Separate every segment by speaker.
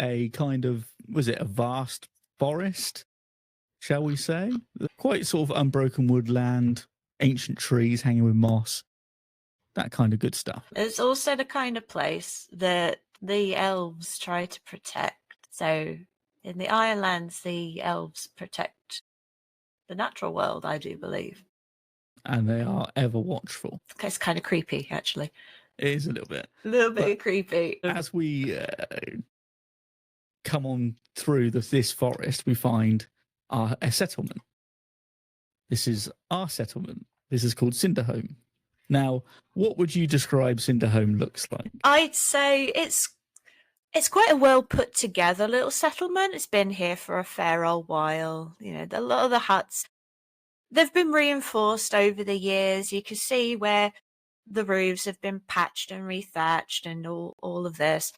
Speaker 1: a kind of, was it a vast forest, shall we say? Quite sort of unbroken woodland, ancient trees hanging with moss, that kind of good stuff.
Speaker 2: It's also the kind of place that the elves try to protect. So in the Ironlands, the elves protect the natural world, I do believe.
Speaker 1: And they are ever watchful.
Speaker 2: It's kind of creepy, actually.
Speaker 1: It is a little bit.
Speaker 2: A little bit creepy.
Speaker 1: As we come on through this forest, we find a settlement. This is our settlement. This is called Cinderhome. Now, what would you describe Cinderhome looks like?
Speaker 2: I'd say it's quite a well put together little settlement. It's been here for a fair old while. You know, a lot of the huts, they've been reinforced over the years. You can see where the roofs have been patched and rethatched and all of this.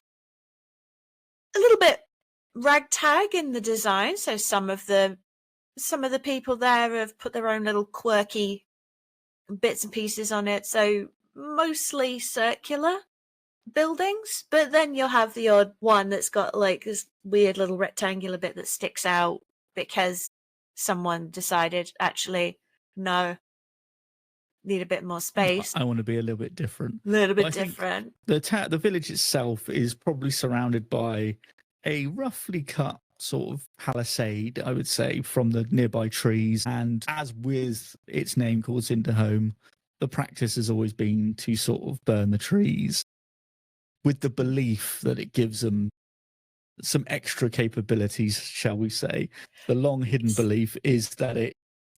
Speaker 2: A little bit ragtag in the design. So some of the people there have put their own little quirky bits and pieces on it. So mostly circular buildings, but then you'll have the odd one that's got like this weird little rectangular bit that sticks out because someone decided, actually, no, need a bit more space.
Speaker 1: I want to be a little bit different.
Speaker 2: A little bit different.
Speaker 1: The village itself is probably surrounded by a roughly cut sort of palisade, I would say, from the nearby trees. And as with its name called Cinderhome, the practice has always been to sort of burn the trees with the belief that it gives them some extra capabilities, shall we say. The long hidden belief is that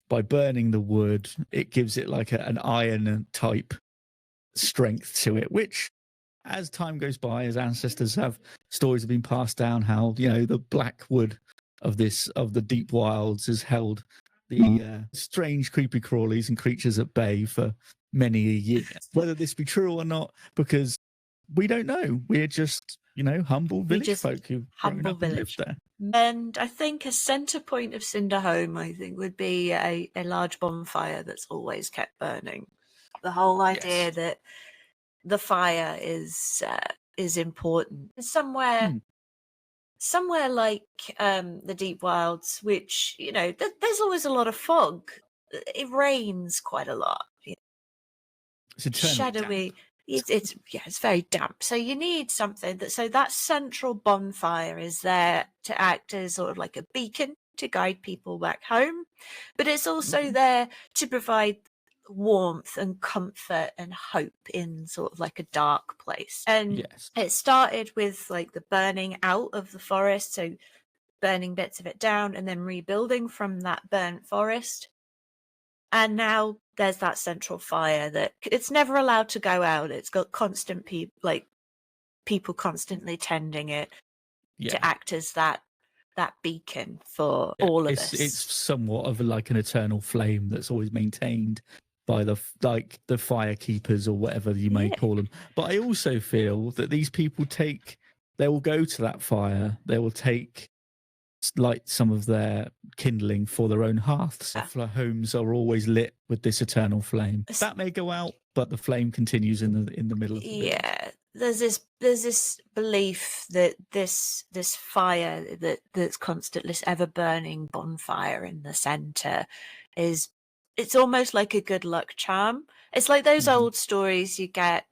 Speaker 1: by burning the wood, it gives it like an iron type strength to it, which as time goes by, as ancestors stories have been passed down, how, you know, the black wood of the deep wilds has held the strange creepy crawlies and creatures at bay for many a year. Whether this be true or not, because we don't know. We're just, you know, humble village folk who've grown up and lived there.
Speaker 2: And I think a centre point of Cinderhome, I think, would be a large bonfire that's always kept burning. The whole idea that the fire is important. Somewhere like the deep wilds, which, you know, there's always a lot of fog. It rains quite a lot.
Speaker 1: It's
Speaker 2: shadowy. It's very damp. So you need something that central bonfire is there to act as sort of like a beacon to guide people back home, but it's also there to provide warmth and comfort and hope in sort of like a dark place. And it started with like the burning out of the forest, so burning bits of it down and then rebuilding from that burnt forest. And now there's that central fire that it's never allowed to go out. It's got constant people constantly tending it to act as that beacon for all of us.
Speaker 1: It's somewhat of like an eternal flame that's always maintained by the fire keepers or whatever you may call them. But I also feel that these people they will go to that fire, they will light some of their kindling for their own hearths. Their homes are always lit with this eternal flame. That may go out, but the flame continues in the middle of the village.
Speaker 2: There's this belief that this fire that's constantly this ever burning bonfire in the center it's almost like a good luck charm. It's like those old stories you get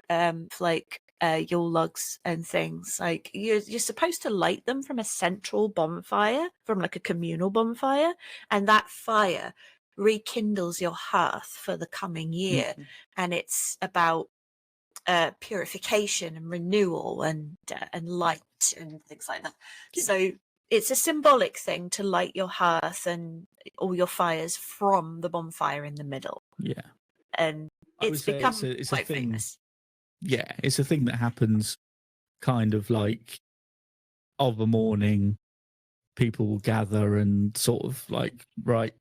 Speaker 2: like Yule logs and things. Like you're supposed to light them from a central bonfire, from like a communal bonfire, and that fire rekindles your hearth for the coming year. And it's about purification and renewal and light and things like that. So it's a symbolic thing to light your hearth and all your fires from the bonfire in the middle. And it's become quite famous.
Speaker 1: Yeah, it's a thing that happens kind of like of a morning. People will gather and sort of like, right,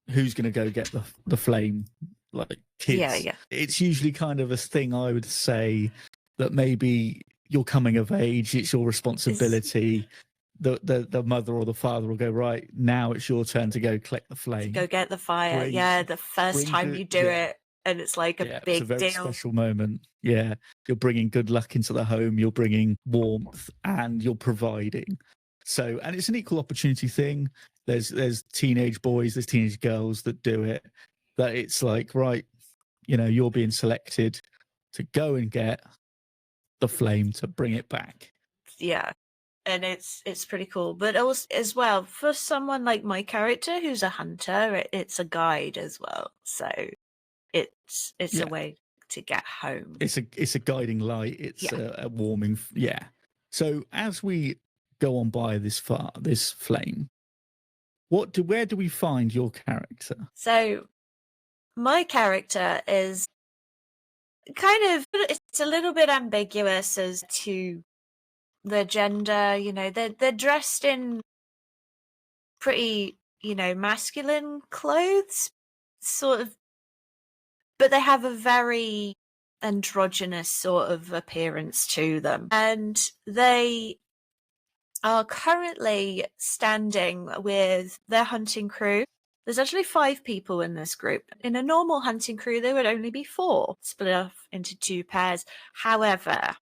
Speaker 1: who's going to go get the flame? Like kids.
Speaker 2: Yeah.
Speaker 1: It's usually kind of a thing, I would say, that maybe you're coming of age, it's your responsibility. The mother or the father will go, right, now it's your turn to go collect the flame.
Speaker 2: Go get the fire. The first time you do it. and it's like a
Speaker 1: Yeah, it's a
Speaker 2: big
Speaker 1: very
Speaker 2: deal.
Speaker 1: special moment. Yeah, you're bringing good luck into the home, you're bringing warmth, and you're providing. So, and it's an equal opportunity thing. There's teenage boys, there's teenage girls that do it. That it's like, right, you're being selected to go and get the flame to bring it back.
Speaker 2: Yeah. And it's pretty cool. But also as well, for someone like my character who's a hunter, it's a guide as well. So it's
Speaker 1: Yeah.
Speaker 2: a way to get home.
Speaker 1: It's a guiding light. It's
Speaker 2: Yeah.
Speaker 1: a warming. Yeah. So as we go on by this flame, where do we find your character?
Speaker 2: So my character is kind of, it's a little bit ambiguous as to their gender. They're dressed in pretty, masculine clothes, sort of, but they have a very androgynous sort of appearance to them. And they are currently standing with their hunting crew. There's actually 5 people in this group. In a normal hunting crew, there would only be 4, split off into 2 pairs. However,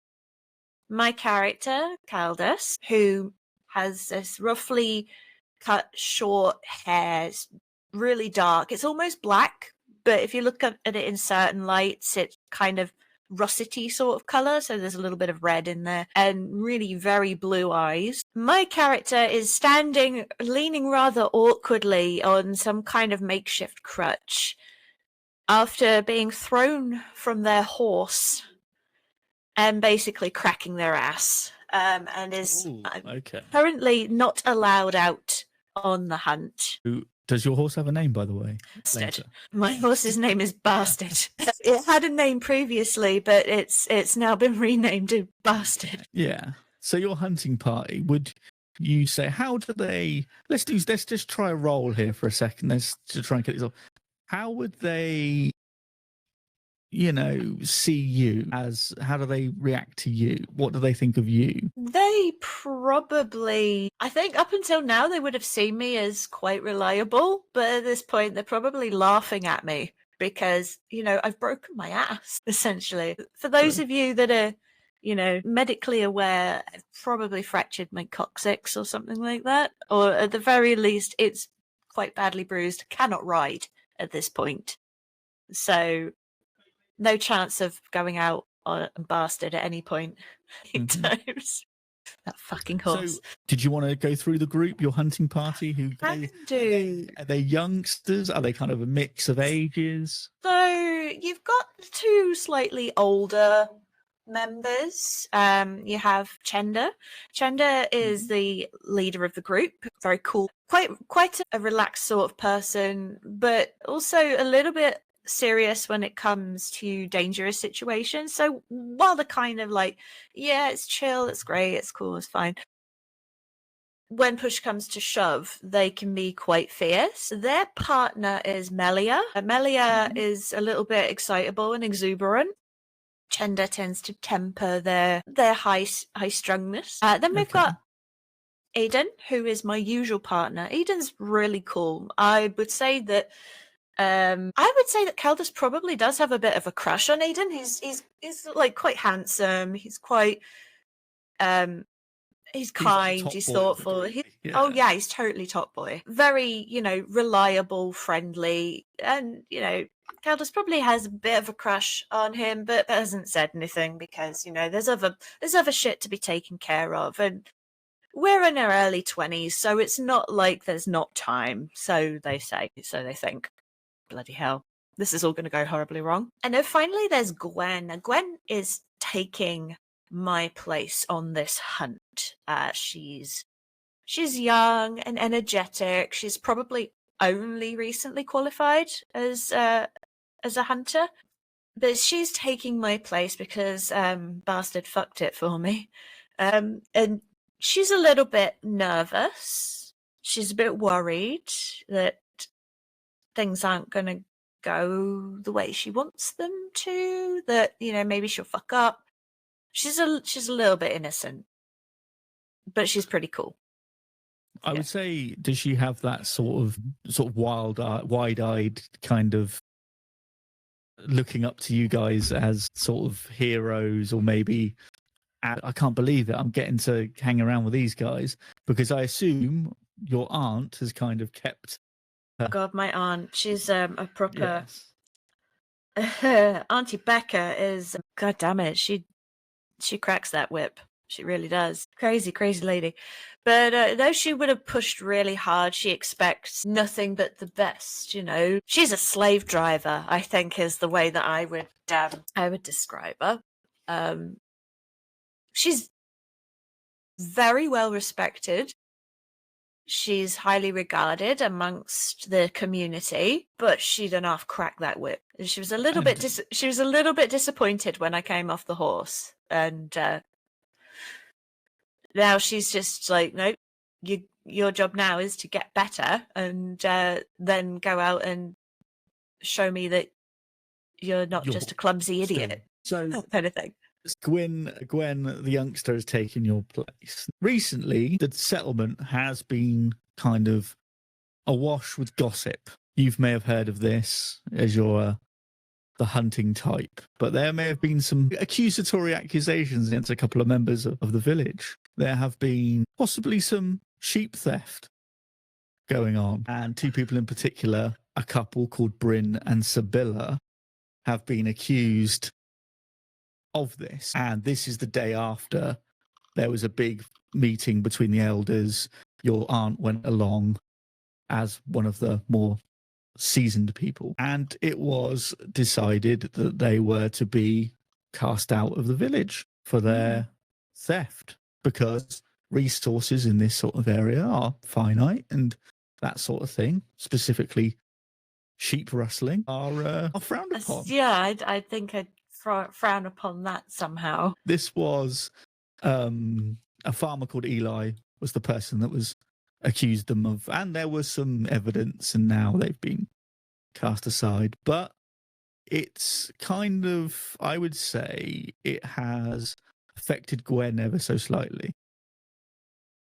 Speaker 2: my character, Caldus, who has this roughly cut short hair, it's really dark. It's almost black, but if you look at it in certain lights, it's kind of russety sort of color, so there's a little bit of red in there, and really very blue eyes. My character is standing, leaning rather awkwardly on some kind of makeshift crutch after being thrown from their horse and basically cracking their ass, and is
Speaker 1: okay.
Speaker 2: currently not allowed out on the hunt.
Speaker 1: Does your horse have a name, by the way?
Speaker 2: Bastard. My horse's name is Bastard. It had a name previously, but it's now been renamed to Bastard.
Speaker 1: Yeah. So your hunting party, would you say, how do they? Let's just try a roll here for a second. Let's just try and get this off. How would they, see you as? How do they react to you? What do they think of you?
Speaker 2: They probably, I think up until now, they would have seen me as quite reliable, but at this point, they're probably laughing at me because, I've broken my ass, essentially. For those of you that are, medically aware, I've probably fractured my coccyx or something like that, or at the very least, it's quite badly bruised, cannot ride at this point. So, no chance of going out on a Bastard at any point. Times. That fucking horse.
Speaker 1: So, did you want to go through the group, your hunting party? Are they youngsters? Are they kind of a mix of ages?
Speaker 2: So you've got 2 slightly older members. You have Chenda. Chenda is the leader of the group. Very cool. Quite a relaxed sort of person, but also a little bit serious when it comes to dangerous situations. So while they're kind of like, yeah, it's chill, it's great, it's cool, it's fine, when push comes to shove, they can be quite fierce. Their partner is Melia. Melia is a little bit excitable and exuberant. Chenda tends to temper their high strungness. Then we've got Aiden, who is my usual partner. Aiden's really cool. I would say that Caldus probably does have a bit of a crush on Aiden. He's like quite handsome. He's quite he's kind, he's thoughtful. Oh yeah, he's totally top boy. Very, reliable, friendly, and Caldus probably has a bit of a crush on him, but hasn't said anything because there's other shit to be taken care of, and we're in our early 20s, so it's not like there's not time. So they think. Bloody hell, this is all going to go horribly wrong. And then finally there's Gwen. Now, Gwen is taking my place on this hunt. She's young and energetic. She's probably only recently qualified as a hunter, but she's taking my place because Bastard fucked it for me. And she's a little bit nervous. She's a bit worried that things aren't going to go the way she wants them to, that maybe she'll fuck up. She's a little bit innocent, but she's pretty cool.
Speaker 1: I would say, does she have that sort of wide-eyed kind of looking up to you guys as sort of heroes, or maybe I can't believe it, I'm getting to hang around with these guys, because I assume your aunt has kind of kept her.
Speaker 2: God, my aunt, she's a proper
Speaker 1: Yes.
Speaker 2: Auntie Becca is, God damn it, she cracks that whip. She really does. Crazy, crazy lady. But though she would have pushed really hard, she expects nothing but the best, you know. She's a slave driver, I think, is the way that I would describe her. She's very well respected. She's highly regarded amongst the community, but she done half crack that whip. And she was a little bit disappointed when I came off the horse, and now she's just like, nope, your job now is to get better, and then go out and show me that you're not just a clumsy idiot.
Speaker 1: So
Speaker 2: kind of thing.
Speaker 1: Gwen, the youngster, has taken your place. Recently, the settlement has been kind of awash with gossip. You may have heard of this as you're the hunting type, but there may have been some accusatory accusations against a couple of members of the village. There have been possibly some sheep theft going on, and two people in particular, a couple called Bryn and Sibylla, have been accused of this. And this is the day after there was a big meeting between the elders. Your aunt went along as one of the more seasoned people, and it was decided that they were to be cast out of the village for their theft, because resources in this sort of area are finite, and that sort of thing, specifically sheep rustling, are frowned upon.
Speaker 2: Yeah, I think I'd frown upon that somehow.
Speaker 1: This was a farmer called Eli was the person that was accused them of, and there was some evidence, and now they've been cast aside. But it's kind of, I would say, it has affected Gwen ever so slightly,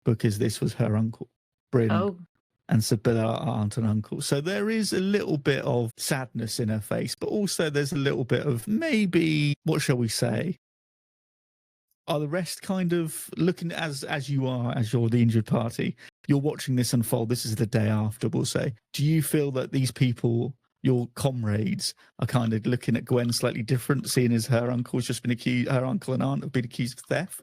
Speaker 1: because this was her uncle, Bryn, and Sibylla, aunt and uncle. So there is a little bit of sadness in her face, but also there's a little bit of maybe, what shall we say? Are the rest kind of looking as you're the injured party? You're watching this unfold. This is the day after, we'll say. Do you feel that these people, your comrades, are kind of looking at Gwen slightly different, seeing as her uncle's just been accused, her uncle and aunt have been accused of theft?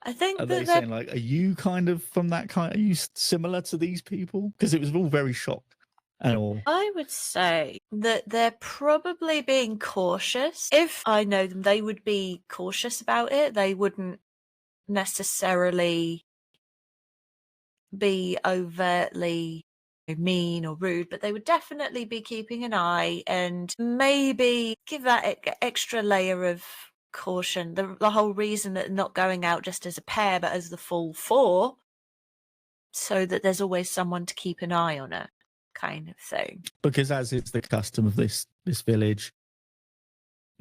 Speaker 2: I think
Speaker 1: are they saying, like, are you kind of from that kind? Are you similar to these people? Because it was all very shocked and all.
Speaker 2: I would say that they're probably being cautious. If I know them, they would be cautious about it. They wouldn't necessarily be overtly mean or rude, but they would definitely be keeping an eye and maybe give that extra layer of caution. The whole reason that not going out just as a pair, but as the full four, so that there's always someone to keep an eye on her, kind of thing.
Speaker 1: Because as is the custom of this village,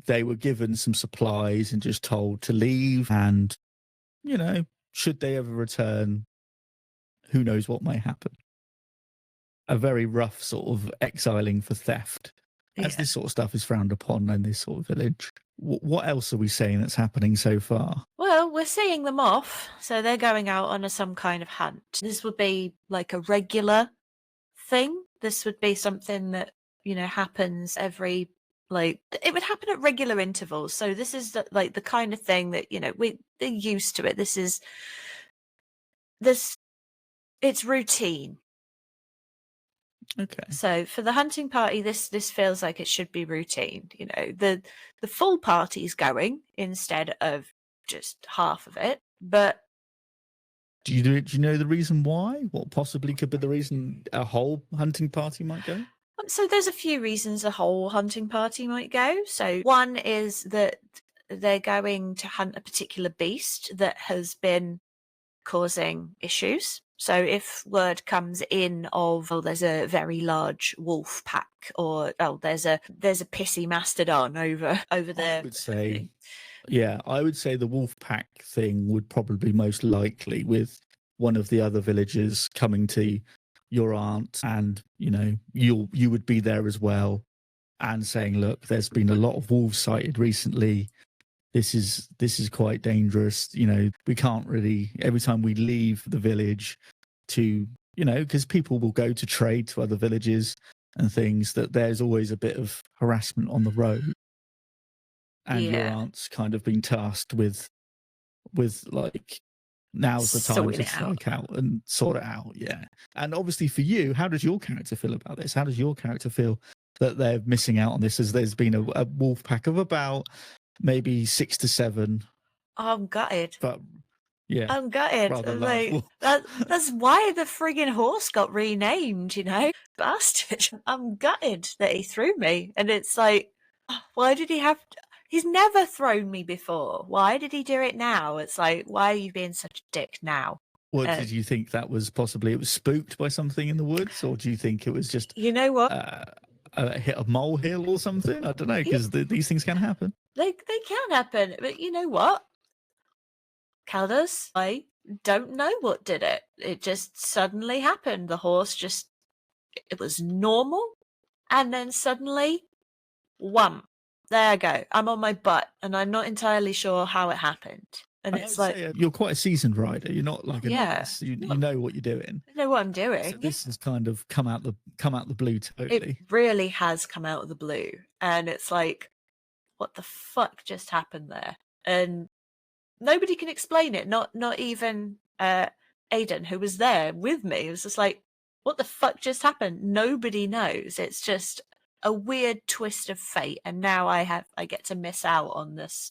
Speaker 1: they were given some supplies and just told to leave, and, you know, should they ever return, who knows what may happen. A very rough sort of exiling for theft, as this sort of stuff is frowned upon in this sort of village. What else are we saying that's happening so far?
Speaker 2: Well, we're seeing them off, so they're going out on some kind of hunt. This would be like a regular thing. This would be something that, you know, happens every, like, it would happen at regular intervals. So this is the kind of thing that, you know, they're used to it. It's routine.
Speaker 1: Okay.
Speaker 2: So for the hunting party, this feels like it should be routine. You know, the full party's going instead of just half of it. But
Speaker 1: do you know the reason why? What possibly could be the reason a whole hunting party might go?
Speaker 2: So there's a few reasons a whole hunting party might go. So one is that they're going to hunt a particular beast that has been causing issues. So if word comes in of, there's a very large wolf pack, or there's a pissy mastodon over there.
Speaker 1: I would say, I would say the wolf pack thing would probably be most likely, with one of the other villagers coming to your aunt, and, you know, you would be there as well, and saying, look, there's been a lot of wolves sighted recently. This is quite dangerous. We can't really, every time we leave the village to, because people will go to trade to other villages and things, that there's always a bit of harassment on the road. And your aunt's kind of been tasked with like, now's the time to strike out and sort it out. Yeah. And obviously for you, how does your character feel about this? How does your character feel that they're missing out on this, as there's been a wolf pack of about maybe 6 to 7?
Speaker 2: I'm gutted.
Speaker 1: But yeah,
Speaker 2: I'm gutted. Like, that's why the frigging horse got renamed, Bastard. I'm gutted that he threw me. And it's like, why did he have to? He's never thrown me before. Why did he do it now? It's like, why are you being such a dick now?
Speaker 1: Well, did you think that was possibly, it was spooked by something in the woods? Or do you think it was just,
Speaker 2: you know what?
Speaker 1: Hit a molehill or something? I don't know, because these things can happen.
Speaker 2: They can happen. But you know what? Caldas, I don't know what did it. It just suddenly happened. The horse just, it was normal. And then suddenly, wham. There I go. I'm on my butt, and I'm not entirely sure how it happened. And it's like,
Speaker 1: you're quite a seasoned rider. You're not like a novice. You know what you're doing.
Speaker 2: I know what I'm doing.
Speaker 1: So this has kind of come out the blue totally.
Speaker 2: It really has come out of the blue, and it's like, what the fuck just happened there? And nobody can explain it. Not even Aidan, who was there with me. It was just like, what the fuck just happened? Nobody knows. It's just a weird twist of fate, and now I get to miss out on this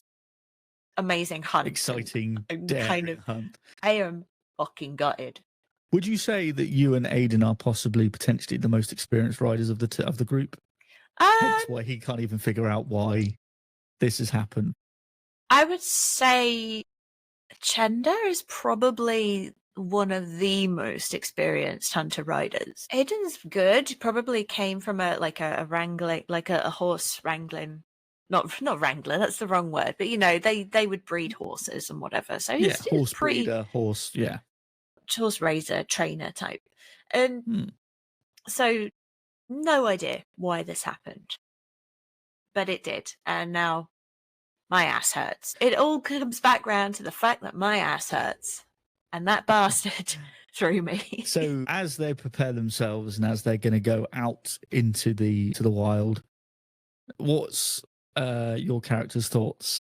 Speaker 2: amazing hunt,
Speaker 1: exciting kind of hunt.
Speaker 2: I am fucking gutted.
Speaker 1: Would you say that you and Aidan are possibly potentially the most experienced riders of the group? That's why he can't even figure out why this has happened.
Speaker 2: I would say Chenda is probably one of the most experienced hunter riders. Aidan's good. Probably came from a wrangling, like a horse wrangling. Not wrangler, that's the wrong word. But they would breed horses and whatever. So he's
Speaker 1: horse
Speaker 2: pretty
Speaker 1: breeder, horse
Speaker 2: raiser, trainer type. And so no idea why this happened. But it did. And now my ass hurts. It all comes back round to the fact that my ass hurts. And that bastard threw me.
Speaker 1: So as they prepare themselves and as they're going to go out into the wild, what's your character's thoughts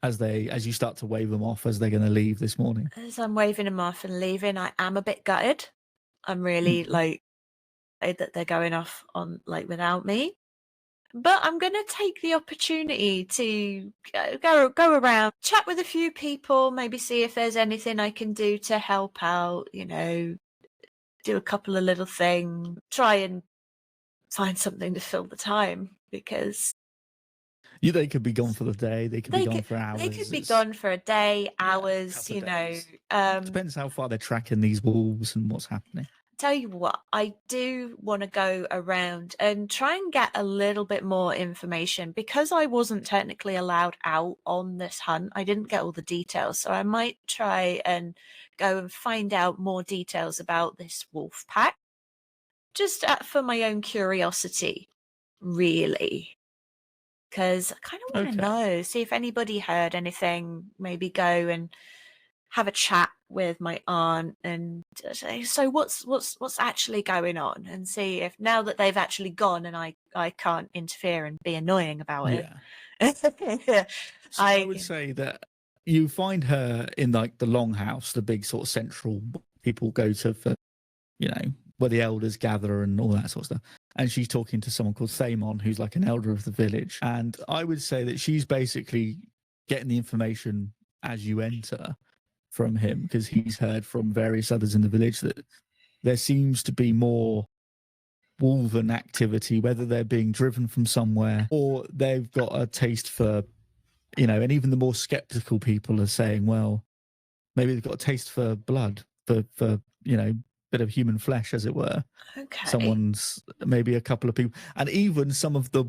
Speaker 1: as you start to wave them off as they're going to leave this morning?
Speaker 2: As I'm waving them off and leaving, I am a bit gutted. I'm really that they're going off on without me. But I'm going to take the opportunity to go around, chat with a few people, maybe see if there's anything I can do to help out, do a couple of little things, try and find something to fill the time, because
Speaker 1: they could be gone for the day, they could be gone for hours.
Speaker 2: They could be gone for a day, hours,
Speaker 1: Depends how far they're tracking these wolves and what's happening.
Speaker 2: Tell you what, I do want to go around and try and get a little bit more information, because I wasn't technically allowed out on this hunt. I didn't get all the details, so I might try and go and find out more details about this wolf pack, just for my own curiosity, really. Because I kind of want to know, see if anybody heard anything, maybe go and have a chat with my aunt and say, so what's actually going on, and see if now that they've actually gone and I can't interfere and be annoying about it.
Speaker 1: So I would say that you find her in the longhouse, the big sort of central people go to for, where the elders gather and all that sort of stuff. And she's talking to someone called Thamon, who's like an elder of the village. And I would say that she's basically getting the information as you enter from him, because he's heard from various others in the village that there seems to be more wolven activity, whether they're being driven from somewhere or they've got a taste for, and even the more skeptical people are saying, well, maybe they've got a taste for blood, for bit of human flesh, as it were. Maybe a couple of people, and even some of the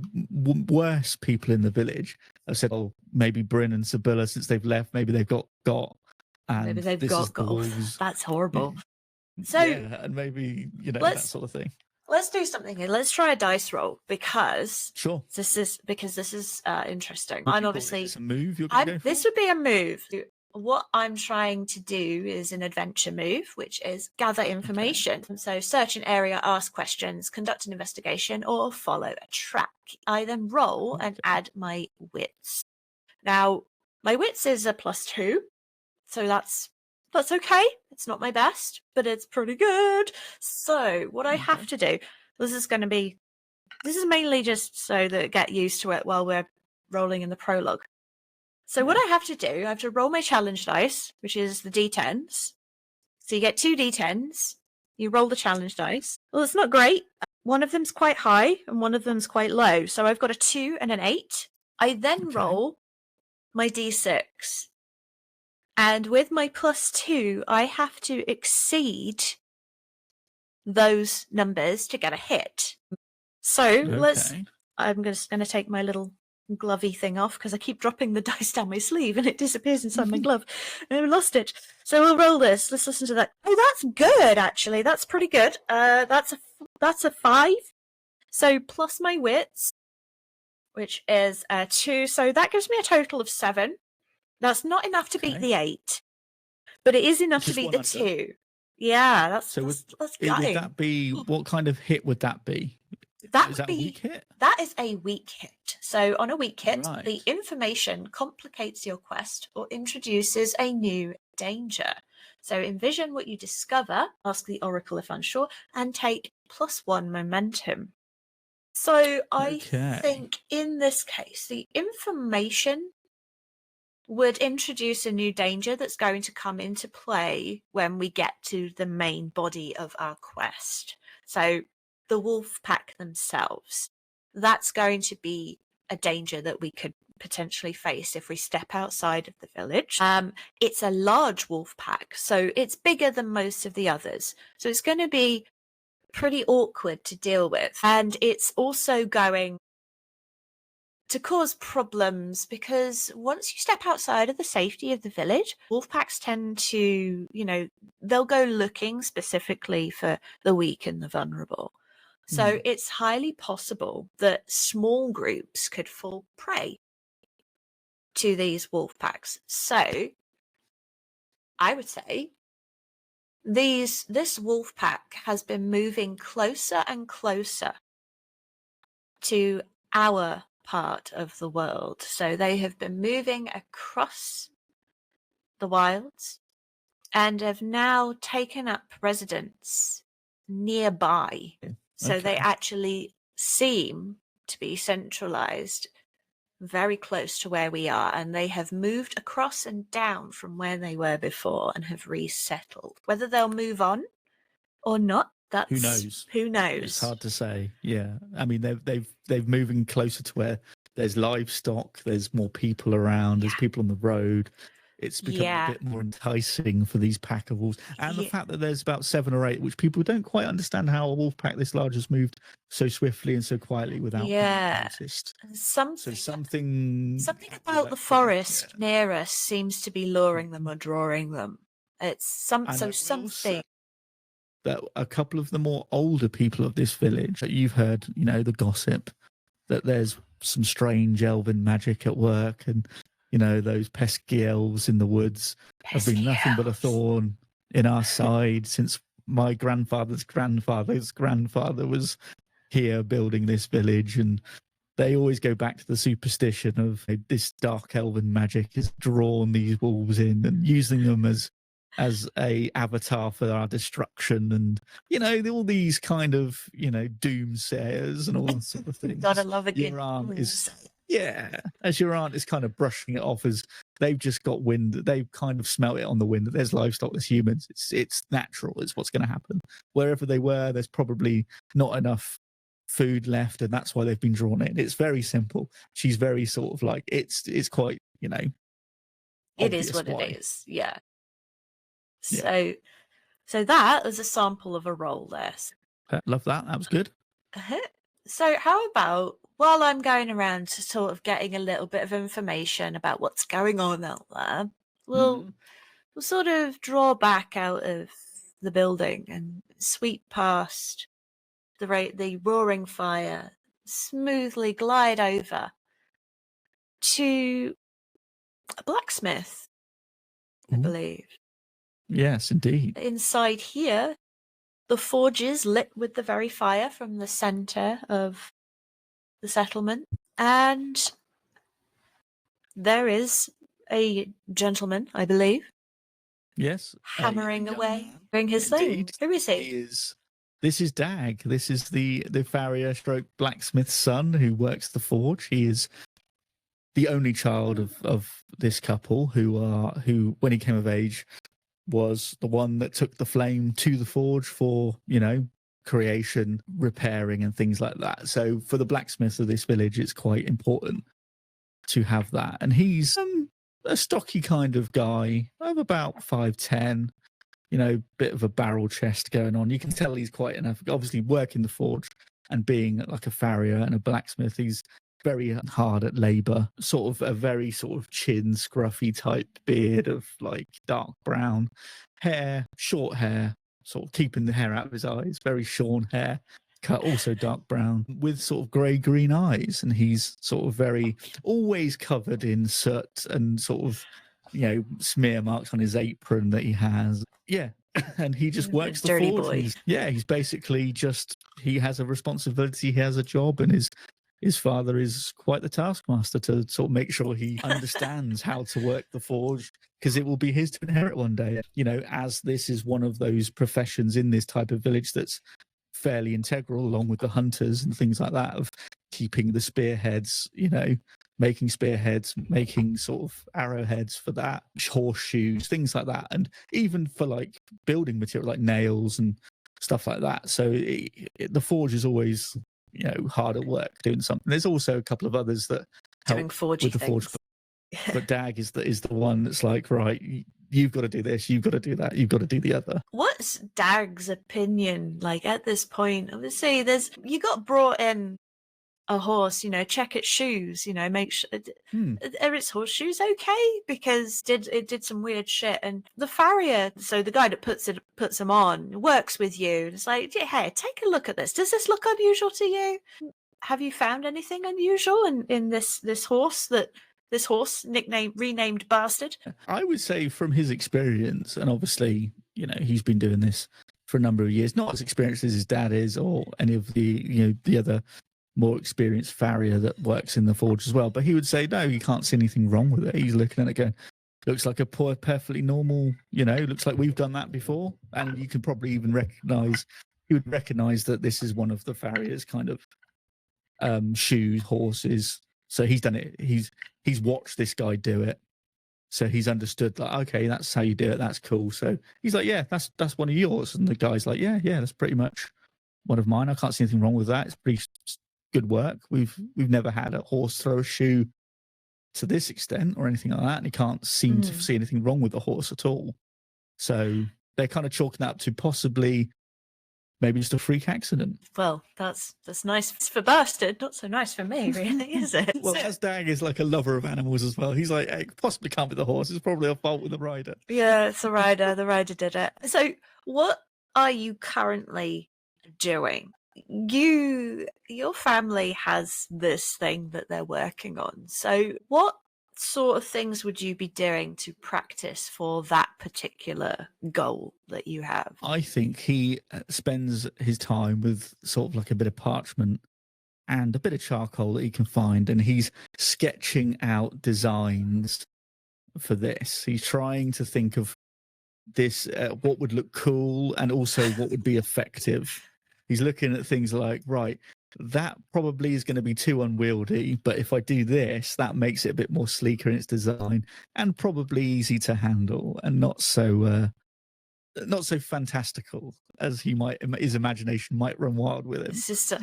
Speaker 1: worst people in the village have said, oh, maybe Bryn and Sibylla, since they've left, maybe they've got and
Speaker 2: maybe they've got. That's horrible. So
Speaker 1: and maybe that sort of thing.
Speaker 2: Let's do something here. Let's try a dice roll because
Speaker 1: Sure.
Speaker 2: this is interesting.
Speaker 1: Would
Speaker 2: And
Speaker 1: you call
Speaker 2: obviously,
Speaker 1: this a move you're going to go for?
Speaker 2: this would be a move. What I'm trying to do is an adventure move, which is gather information. So search an area, ask questions, conduct an investigation, or follow a track. I then roll and add my wits. Now, my wits is a +2, so that's okay. It's not my best, but it's pretty good. So what I have to do, this is mainly just so that get used to it while we're rolling in the prologue. So what I have to do, I have to roll my challenge dice, which is the d10s. So you get 2 d10s. You roll the challenge dice. Well, it's not great. One of them's quite high and one of them's quite low. So I've got a 2 and an 8. I then roll my d6. And with my +2, I have to exceed those numbers to get a hit. So I'm just going to take my little glovey thing off because I keep dropping the dice down my sleeve and it disappears inside my glove. And I lost it. So we'll roll this. Let's listen to that. Oh, that's good, actually. That's pretty good. That's a 5. So plus my wits, which is 2. So that gives me a total of 7. That's not enough to beat the 8, but it is enough to beat the 2. Yeah, that's
Speaker 1: would
Speaker 2: gutting.
Speaker 1: that be, what kind of hit would that be?
Speaker 2: Is that a weak hit? That is a weak hit. So on a weak hit, the information complicates your quest or introduces a new danger. So envision what you discover, ask the oracle if unsure, and take +1 momentum. So I think in this case, the information would introduce a new danger that's going to come into play when we get to the main body of our quest. So the wolf pack themselves, that's going to be a danger that we could potentially face if we step outside of the village. It's a large wolf pack, so it's bigger than most of the others. So it's going to be pretty awkward to deal with. And it's also going to cause problems because once you step outside of the safety of the village, wolf packs tend to, they'll go looking specifically for the weak and the vulnerable. So it's highly possible that small groups could fall prey to these wolf packs. So I would say this wolf pack has been moving closer and closer to our part of the world. So they have been moving across the wilds and have now taken up residence nearby. So they actually seem to be centralized very close to where we are, and they have moved across and down from where they were before and have resettled. Whether they'll move on or not, that's who knows.
Speaker 1: It's hard to say. Yeah, I mean they've moving closer to where there's livestock, there's more people around, there's people on the road. It's becoming a bit more enticing for these pack of wolves, and the fact that there's about 7 or 8, which people don't quite understand how a wolf pack this large has moved so swiftly and so quietly without being noticed. Something
Speaker 2: about the forest near us seems to be luring them or drawing them. It's something.
Speaker 1: That a couple of the more older people of this village, that you've heard, the gossip that there's some strange elven magic at work, and those pesky elves in the woods have been nothing but a thorn in our side since my grandfather's grandfather was here building this village. And they always go back to the superstition of this dark elven magic has drawn these wolves in and using them as a avatar for our destruction, and all these kind of doomsayers and all that sort of things.
Speaker 2: Gotta love a good
Speaker 1: as your aunt is kind of brushing it off as they've just got wind, they've kind of smelt it on the wind that there's livestock, there's humans, it's natural, it's what's going to happen. Wherever they were, there's probably not enough food left, and that's why they've been drawn in. It's very simple. She's very sort of like, it's quite,
Speaker 2: it is what it is. Yeah. So that was a sample of a roll there.
Speaker 1: Love that. That was good.
Speaker 2: So how about, while I'm going around to sort of getting a little bit of information about what's going on out there, we'll sort of draw back out of the building and sweep past the roaring fire smoothly glide over to a blacksmith, I
Speaker 1: Ooh.
Speaker 2: believe.
Speaker 1: Yes, indeed.
Speaker 2: Inside here, the forge is lit with the very fire from the center of the settlement, and there is a gentleman, I believe,
Speaker 1: Yes.
Speaker 2: hammering
Speaker 1: young
Speaker 2: away,
Speaker 1: man.
Speaker 2: doing his thing.
Speaker 1: Indeed.
Speaker 2: Who is
Speaker 1: He
Speaker 2: he?
Speaker 1: is. This is Dag. This is the farrier stroke blacksmith's son who works the forge. He is the only child of this couple who, when he came of age, was the one that took the flame to the forge for, creation, repairing, and things like that. So for the blacksmith of this village, it's quite important to have that. And he's a stocky kind of guy of about 5'10", bit of a barrel chest going on. You can tell he's quite enough, obviously working the forge and being like a farrier and a blacksmith. He's very hard at labor, sort of a very sort of chin, scruffy type beard of like dark brown hair, short hair, sort of keeping the hair out of his eyes, very shorn hair, cut also dark brown with sort of grey-green eyes. And he's sort of very always covered in soot and sort of, smear marks on his apron that he has. Yeah. And he just works the
Speaker 2: Dirty
Speaker 1: forge.
Speaker 2: boy.
Speaker 1: He's basically he has a responsibility, he has a job, and his father is quite the taskmaster to sort of make sure he understands how to work the forge, because it will be his to inherit one day. As this is one of those professions in this type of village that's fairly integral, along with the hunters and things like that, of keeping the spearheads, making spearheads, making sort of arrowheads for that, horseshoes, things like that, and even for like building material like nails and stuff like that. So the forge is always, hard at work doing something. There's also a couple of others that help
Speaker 2: Doing forgey
Speaker 1: with the
Speaker 2: things.
Speaker 1: forge, but Dag is the one that's like, right, you've got to do this, you've got to do that, you've got to do the other.
Speaker 2: What's Dag's opinion like at this point? Obviously, you got brought in a horse, check its shoes, make sure are its horseshoes okay, because it did some weird shit. And the farrier, so the guy that puts them on, works with you. It's like, hey, take a look at this. Does this look unusual to you? Have you found anything unusual in this horse renamed Bastard?
Speaker 1: I would say from his experience, and obviously, he's been doing this for a number of years, not as experienced as his dad is or any of the, the other more experienced farrier that works in the forge as well. But he would say, no, you can't see anything wrong with it. He's looking at it going, looks like a perfectly normal, looks like we've done that before. And you can probably even he would recognize that this is one of the farrier's kind of shoes, horses. So he's done it. He's watched this guy do it. So he's understood that, okay, that's how you do it. That's cool. So he's like, yeah, that's one of yours. And the guy's like, yeah, that's pretty much one of mine. I can't see anything wrong with that. It's pretty good work. We've never had a horse throw a shoe to this extent or anything like that, and he can't seem to see anything wrong with the horse at all. So they're kind of chalking that up to possibly maybe just a freak accident.
Speaker 2: Well, that's nice for Bastard, not so nice for me, really, is it?
Speaker 1: Well, as Dag is like a lover of animals as well, he's like, hey, it possibly can't be the horse. It's probably a fault with the rider.
Speaker 2: Yeah, it's the rider. The rider did it. So what are you currently doing? Your family has this thing that they're working on. So what sort of things would you be doing to practice for that particular goal that you have?
Speaker 1: I think he spends his time with sort of like a bit of parchment and a bit of charcoal that he can find, and he's sketching out designs for this. He's trying to think of this, what would look cool and also what would be effective. He's looking at things like, right, that probably is going to be too unwieldy, but if I do this, that makes it a bit more sleeker in its design and probably easy to handle and not so fantastical as his imagination might run wild with him.
Speaker 2: It's just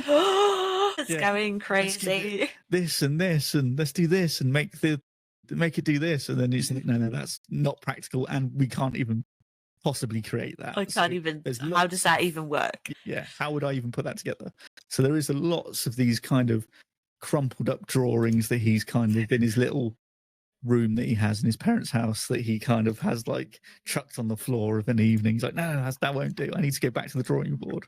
Speaker 2: it's going crazy.
Speaker 1: This and this, and let's do this and make it do this, and then he's like, no, that's not practical, and we can't even possibly create that.
Speaker 2: I can't even. How does that even work?
Speaker 1: Yeah, how would I even put that together? So there is lots of these kind of crumpled up drawings that he's kind of in his little room that he has in his parents' house that he kind of has like chucked on the floor of an evening. He's like, no, that won't do. I need to go back to the drawing board.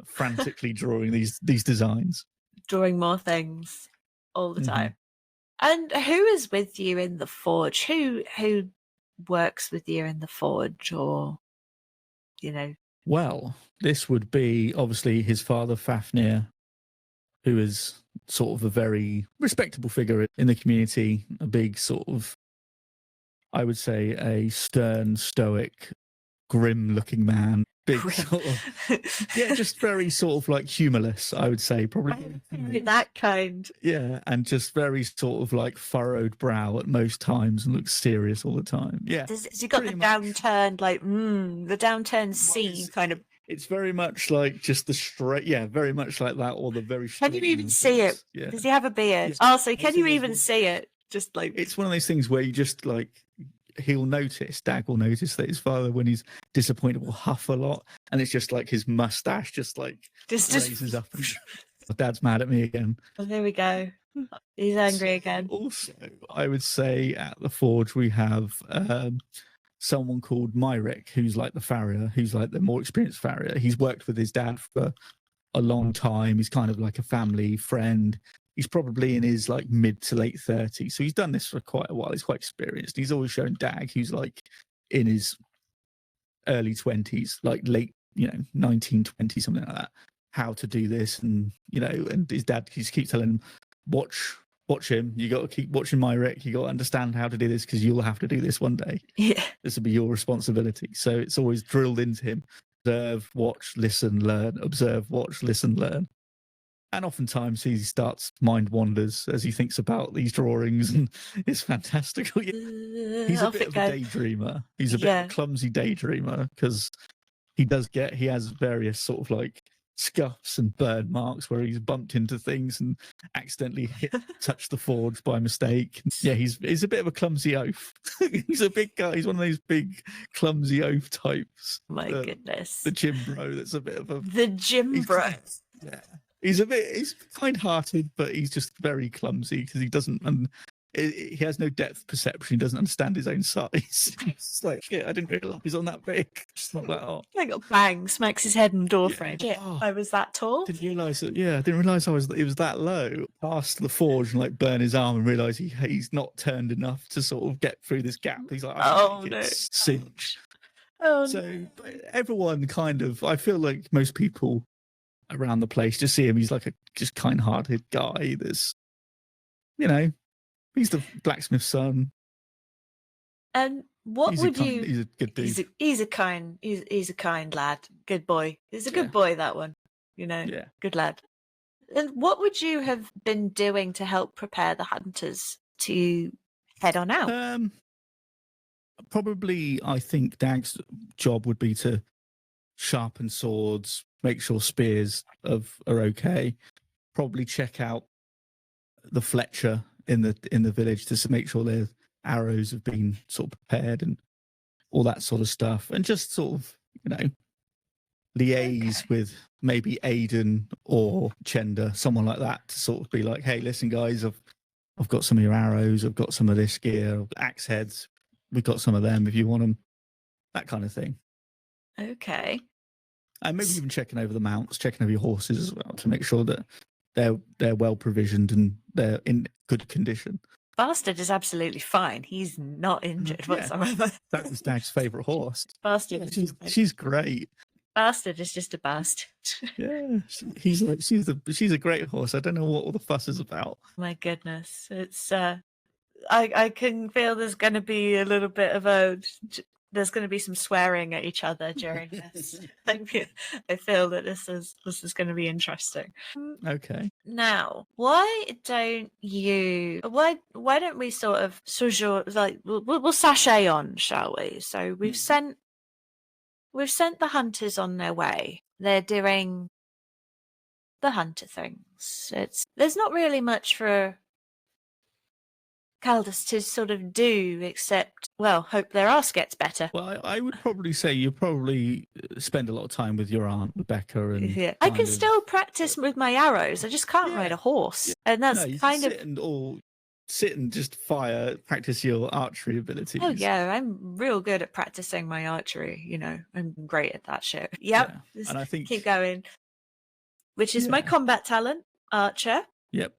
Speaker 1: frantically drawing these designs.
Speaker 2: Drawing more things all the
Speaker 1: Mhm.
Speaker 2: time. And who is with you in the forge? Who works with you in the forge, or
Speaker 1: Well, this would be obviously his father, Fafnir, who is sort of a very respectable figure in the community, a big sort of, I would say, a stern, stoic, grim-looking man. Big
Speaker 2: Grim.
Speaker 1: sort of, yeah, just very sort of like humorless, I would say, probably.
Speaker 2: That kind.
Speaker 1: Yeah, and just very sort of like furrowed brow at most times and looks serious all the time. Yeah.
Speaker 2: Has he got the
Speaker 1: pretty much.
Speaker 2: downturned, like, the downturned C kind of?
Speaker 1: It's very much like just the straight, yeah, very much like that, or the very straight.
Speaker 2: Can you even see it?
Speaker 1: Yeah.
Speaker 2: Does he have a beard?
Speaker 1: Yeah.
Speaker 2: Also, can
Speaker 1: Also,
Speaker 2: you
Speaker 1: there's
Speaker 2: even
Speaker 1: one-
Speaker 2: see it? Just like
Speaker 1: It's one of those things where you just like, he'll notice, Dag will notice that his father, when he's disappointed, will huff a lot, and it's just like his mustache just like
Speaker 2: just
Speaker 1: raises up. And, Dad's mad at me again.
Speaker 2: Oh, there we go. He's angry again.
Speaker 1: Also, I would say at the forge we have someone called Myrick, who's like the farrier, who's like the more experienced farrier. He's worked with his dad for a long time. He's kind of like a family friend. He's probably in his like mid to late 30s. So he's done this for quite a while. He's quite experienced. He's always shown Dag, who's like in his early 20s, like late, 19, 20, something like that, how to do this. And, and his dad just keeps telling him, watch him. You got to keep watching Myrick. You got to understand how to do this because you'll have to do this one day.
Speaker 2: Yeah.
Speaker 1: This will be your responsibility. So it's always drilled into him. Observe, watch, listen, learn. Observe, watch, listen, learn. And oftentimes he starts mind wanders as he thinks about these drawings, and it's fantastical. He's a bit of a daydreamer. He's a bit of a clumsy daydreamer because he has various sort of like scuffs and burn marks where he's bumped into things and accidentally touched the forge by mistake. Yeah, he's a bit of a clumsy oaf. He's a big guy. He's one of those big clumsy oaf types.
Speaker 2: My goodness.
Speaker 1: The gym bro. That's a bit of a
Speaker 2: gym bro.
Speaker 1: Yeah. He's kind-hearted, but he's just very clumsy because he doesn't, and he has no depth perception. He doesn't understand his own size. It's like, shit, I didn't realise he's on that big. It's not that hot.
Speaker 2: I got bang, smacks his head in the door frame. Shit, I was that tall.
Speaker 1: Didn't realise it. Yeah, I didn't realise it was that low. Past the forge and like burn his arm and realise he's not turned enough to sort of get through this gap. He's like,
Speaker 2: oh no,
Speaker 1: cinch.
Speaker 2: Oh,
Speaker 1: so everyone kind of, I feel like most people around the place just see him. He's like a just kind-hearted guy. That's, he's the blacksmith's son.
Speaker 2: And what would you?
Speaker 1: He's a good dude.
Speaker 2: He's a kind lad. Good boy. He's a good boy. That one.
Speaker 1: Yeah.
Speaker 2: Good lad. And what would you have been doing to help prepare the hunters to head on out?
Speaker 1: Probably, I think Dag's job would be to sharpen swords, make sure spears are okay. Probably check out the Fletcher in the village to make sure their arrows have been sort of prepared and all that sort of stuff, and just sort of liaise with maybe Aidan or Chender, someone like that, to sort of be like, hey, listen guys, I've got some of your arrows, I've got some of this gear, axe heads, we've got some of them if you want them, that kind of thing.
Speaker 2: Okay.
Speaker 1: And maybe even checking over the mounts, checking over your horses as well to make sure that they're well provisioned and they're in good condition.
Speaker 2: Bastard is absolutely fine. He's not injured whatsoever.
Speaker 1: That was Dag's favourite horse.
Speaker 2: Bastard.
Speaker 1: She's great.
Speaker 2: Bastard is just a bastard.
Speaker 1: Yeah, she's a great horse. I don't know what all the fuss is about.
Speaker 2: My goodness, it's I can feel there's going to be a little bit of there's going to be some swearing at each other during this. I feel that this is going to be interesting.
Speaker 1: Okay.
Speaker 2: Now, why don't we sort of we'll sashay on, shall we? So we've sent the hunters on their way. They're doing the hunter things. There's not really much for Caldus to sort of do except, hope their arse gets better.
Speaker 1: Well, I would probably say you probably spend a lot of time with your aunt Rebecca, and
Speaker 2: I can still practice with my arrows. I just can't ride a horse, and that's
Speaker 1: sit and just practice your archery abilities.
Speaker 2: Oh yeah, I'm real good at practicing my archery. I'm great at that shit. Yep.
Speaker 1: Yeah. And I think
Speaker 2: keep going. which is my
Speaker 1: Yeah.
Speaker 2: combat talent, archer.
Speaker 1: Yep.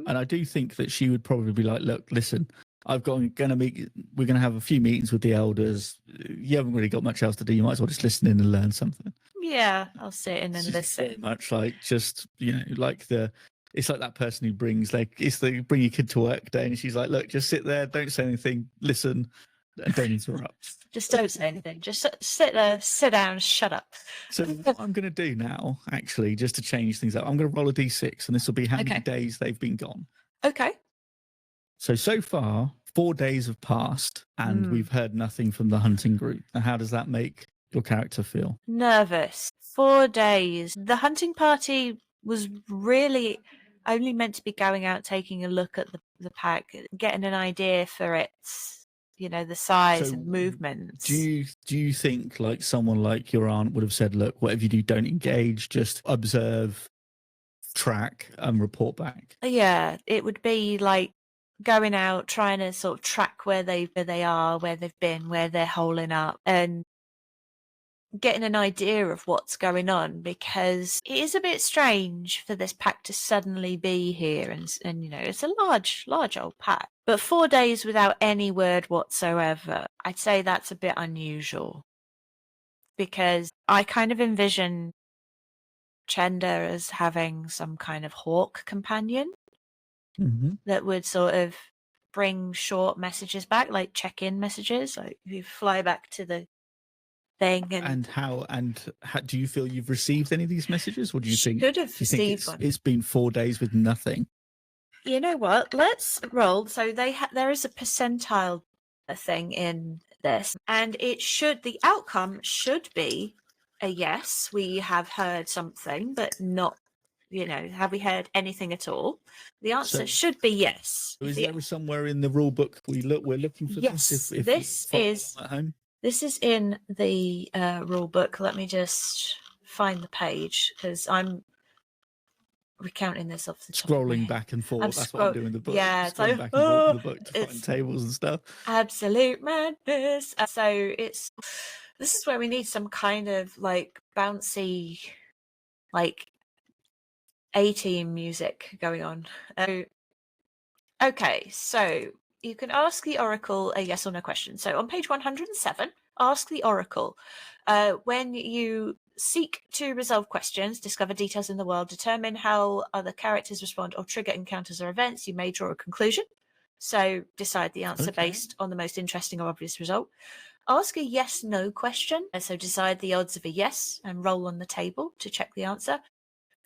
Speaker 1: And I do think that she would probably be like, look, listen, we're going to have a few meetings with the elders. You haven't really got much else to do. You might as well just listen in and learn something.
Speaker 2: Yeah, I'll sit in and
Speaker 1: She's
Speaker 2: listen.
Speaker 1: very much like just, it's like that person who brings bring your kid to work day, and she's like, look, just sit there, don't say anything, listen, and don't interrupt.
Speaker 2: Just don't say anything. Just sit there, sit down, shut up.
Speaker 1: So what I'm going to do now, actually, just to change things up, I'm going to roll a d6, and this will be how many days they've been gone.
Speaker 2: Okay.
Speaker 1: So far, 4 days have passed, and we've heard nothing from the hunting group. And how does that make your character feel?
Speaker 2: Nervous. 4 days. The hunting party was really only meant to be going out, taking a look at the pack, getting an idea for its, the size and movements.
Speaker 1: Do you think like someone like your aunt would have said, look, whatever you do, don't engage, just observe, track, and report back?
Speaker 2: Yeah, it would be like going out, trying to sort of track where they are, where they've been, where they're holing up, and getting an idea of what's going on, because it is a bit strange for this pack to suddenly be here, and it's a large old pack, but 4 days without any word whatsoever, I'd say that's a bit unusual, because I kind of envision Chenda as having some kind of hawk companion that would sort of bring short messages back, like check-in messages, like you fly back to the thing.
Speaker 1: And how do you feel you've received any of these messages, or do you think it's been 4 days with nothing?
Speaker 2: You know what? Let's roll. So there is a percentile thing in this, and the outcome should be a yes. We have heard something, but not, have we heard anything at all? The answer should be yes.
Speaker 1: Is there somewhere in the rule book we're looking for this? If
Speaker 2: This is in the rule book. Let me just find the page, because I'm recounting this off the top
Speaker 1: scrolling back and forth. That's what I'm doing in the book.
Speaker 2: Yeah,
Speaker 1: scrolling back and forth in the book to find tables and stuff.
Speaker 2: Absolute madness. So this is where we need some kind of like bouncy, like A-team music going on. Okay, so you can ask the Oracle a yes or no question. So on page 107, ask the Oracle. When you seek to resolve questions, discover details in the world, determine how other characters respond, or trigger encounters or events, you may draw a conclusion. So decide the answer based on the most interesting or obvious result. Ask a yes-no question. So decide the odds of a yes and roll on the table to check the answer.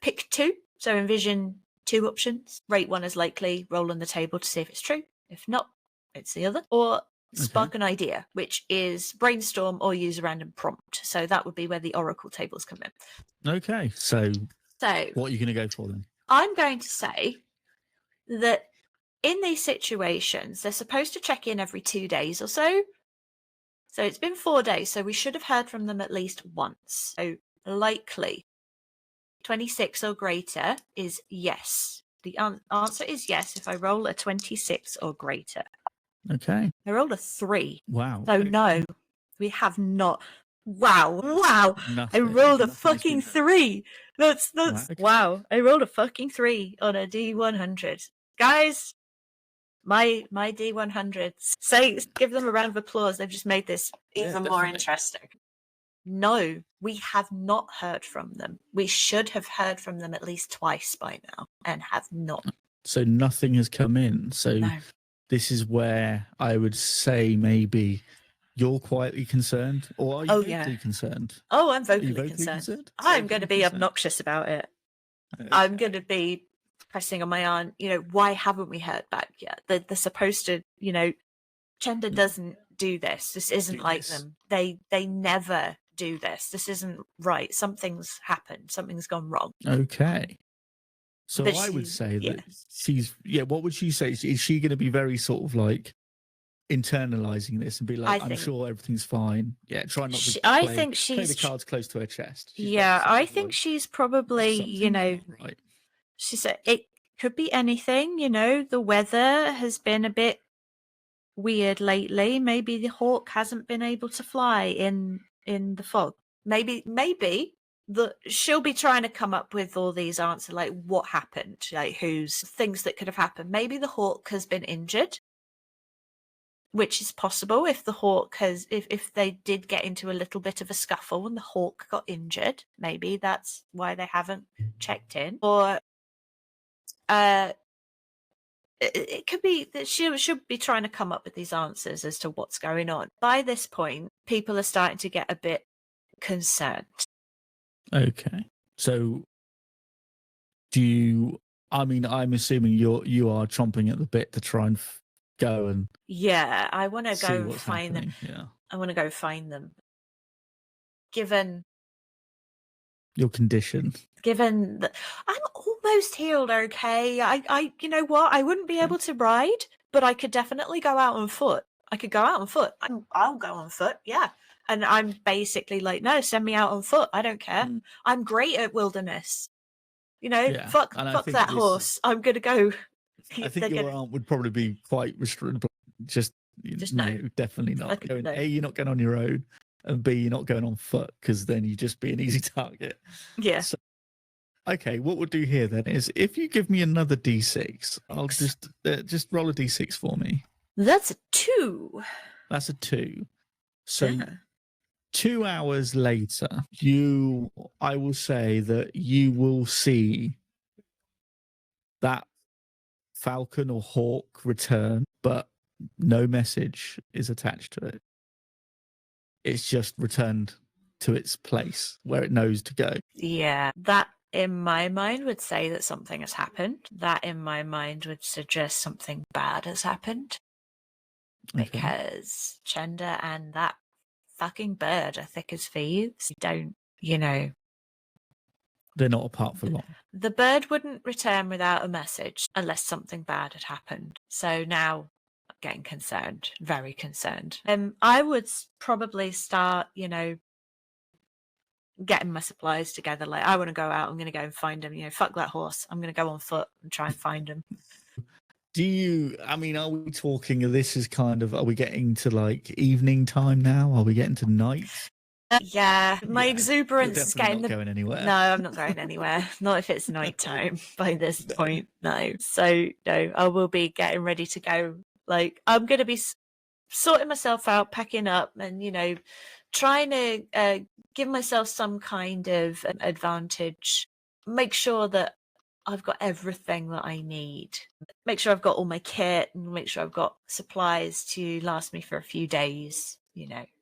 Speaker 2: Pick 2. So envision 2 options. Rate 1 as likely, roll on the table to see if it's true. If not, it's the other. Or spark an idea, which is brainstorm or use a random prompt. So that would be where the Oracle tables come in.
Speaker 1: Okay, so what are you going to go for then?
Speaker 2: I'm going to say that in these situations, they're supposed to check in every 2 days or so. So it's been 4 days, so we should have heard from them at least once. So likely 26 or greater is yes. The answer is yes if I roll a 26 or greater.
Speaker 1: Okay.
Speaker 2: I rolled a 3.
Speaker 1: Wow.
Speaker 2: So no, we have not. Wow.
Speaker 1: Nothing.
Speaker 2: I rolled a fucking 3. That's wow. I rolled a fucking 3 on a D100. Guys, my D100s. Give them a round of applause. They've just made this even more interesting. No, we have not heard from them. We should have heard from them at least twice by now and have not.
Speaker 1: So nothing has come in. So this is where I would say maybe you're quietly concerned, or are you vocally concerned?
Speaker 2: Oh, I'm vocally concerned. I'm going to be obnoxious about it. Okay. I'm going to be pressing on my aunt, why haven't we heard back yet? They're supposed to, Chenda doesn't do this. This isn't like them. They never do this. This isn't right. Something's happened. Something's gone wrong.
Speaker 1: Okay. So I would say that she's, what would she say? Is she going to be very sort of like internalizing this and be like, I'm sure everything's fine. Yeah, try not to play the cards close to her chest.
Speaker 2: I think she's probably,
Speaker 1: right.
Speaker 2: She said it could be anything, the weather has been a bit weird lately. Maybe the hawk hasn't been able to fly in the fog. Maybe she'll be trying to come up with all these answers, like what happened, like who's things that could have happened. Maybe the hawk has been injured, which is possible if the hawk has, if they did get into a little bit of a scuffle and the hawk got injured, maybe that's why they haven't checked in. Or it could be that she should be trying to come up with these answers as to what's going on. By this point, people are starting to get a bit concerned.
Speaker 1: Okay. So I'm assuming you are chomping at the bit to try and go and
Speaker 2: Yeah, I want to go find
Speaker 1: happening.
Speaker 2: them.
Speaker 1: Yeah.
Speaker 2: I want to go find them. Given
Speaker 1: your condition.
Speaker 2: Given that I'm almost healed, okay. I you know what? I wouldn't be able to ride, but I could definitely go out on foot. I could go out on foot. I'll go on foot, yeah. And I'm basically like, no, send me out on foot. I don't care. I'm great at wilderness. You know,
Speaker 1: Yeah.
Speaker 2: fuck that horse. I'm gonna go.
Speaker 1: I think your aunt would probably be quite restricted. Just no, definitely not.
Speaker 2: No.
Speaker 1: A, you're not going on your own, and B, you're not going on foot, because then you just be an easy target.
Speaker 2: Yeah.
Speaker 1: So, okay, what we'll do here then is if you give me another D6, I'll just roll a D6 for me.
Speaker 2: That's a 2.
Speaker 1: That's a 2. So 2 hours later, I will say that you will see that falcon or hawk return, but no message is attached to it. It's just returned to its place where it knows to go.
Speaker 2: Yeah, that in my mind would say that something has happened. That in my mind would suggest something bad has happened. Okay. Because Chenda and that fucking bird are thick as thieves. Don't,
Speaker 1: They're not apart for long.
Speaker 2: The bird wouldn't return without a message unless something bad had happened. So now I'm getting concerned, very concerned. I would probably start, getting my supplies together. Like, I want to go out. I'm going to go and find him. Fuck that horse. I'm going to go on foot and try and find him.
Speaker 1: Are we talking, are we getting to like evening time now? Are we getting to night?
Speaker 2: Yeah, my exuberance is getting
Speaker 1: going anywhere.
Speaker 2: No, I'm not going anywhere. Not if it's nighttime by this point. No. So no, I will be getting ready to go. Like, I'm going to be sorting myself out, packing up, and trying to give myself some kind of advantage. Make sure that I've got everything that I need. Make sure I've got all my kit, and make sure I've got supplies to last me for a few days.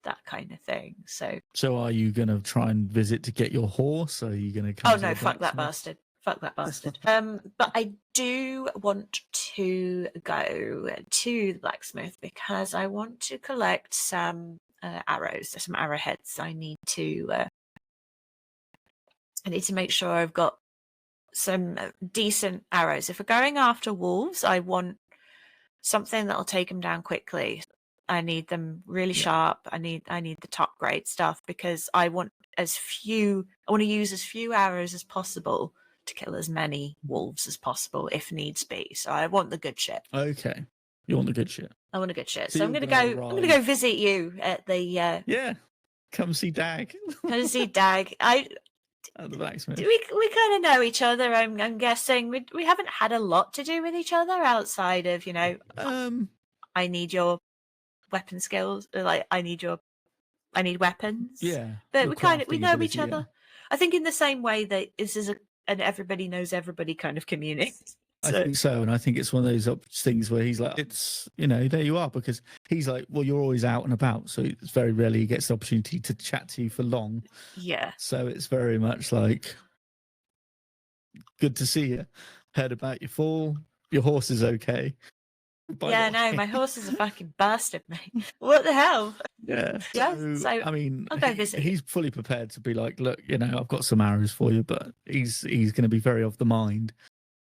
Speaker 2: That kind of thing. So
Speaker 1: are you going to try and visit to get your horse? Or are you going to come?
Speaker 2: Oh no, fuck that bastard. Fuck that bastard. But I do want to go to the blacksmith because I want to collect some arrows, some arrowheads. I need to make sure I've got some decent arrows. If we're going after wolves, I want something that'll take them down quickly. I need them really sharp. I need the top grade stuff because I want to use as few arrows as possible to kill as many wolves as possible if needs be. So I want the good shit.
Speaker 1: Okay. You want the good shit.
Speaker 2: I want a good shit. So I'm gonna go visit you at the
Speaker 1: Yeah. Come see Dag.
Speaker 2: Come see Dag. At
Speaker 1: the blacksmith.
Speaker 2: We kind of know each other. I'm guessing we haven't had a lot to do with each other outside of I need your weapon skills. Like I need weapons.
Speaker 1: Yeah,
Speaker 2: but we know each other. Yeah. I think in the same way that this is an everybody knows everybody kind of community.
Speaker 1: I think so, and I think it's one of those things where he's like, it's there you are, because he's like, well, you're always out and about, so it's very rarely he gets the opportunity to chat to you for long.
Speaker 2: Yeah.
Speaker 1: So it's very much like, good to see you. Heard about your fall. Your horse is okay.
Speaker 2: Yeah, no, my horse is a fucking bastard, mate. What the hell?
Speaker 1: Yeah.
Speaker 2: So
Speaker 1: I mean,
Speaker 2: I'll go visit.
Speaker 1: He's fully prepared to be like, look, I've got some arrows for you, but he's going to be very of the mind.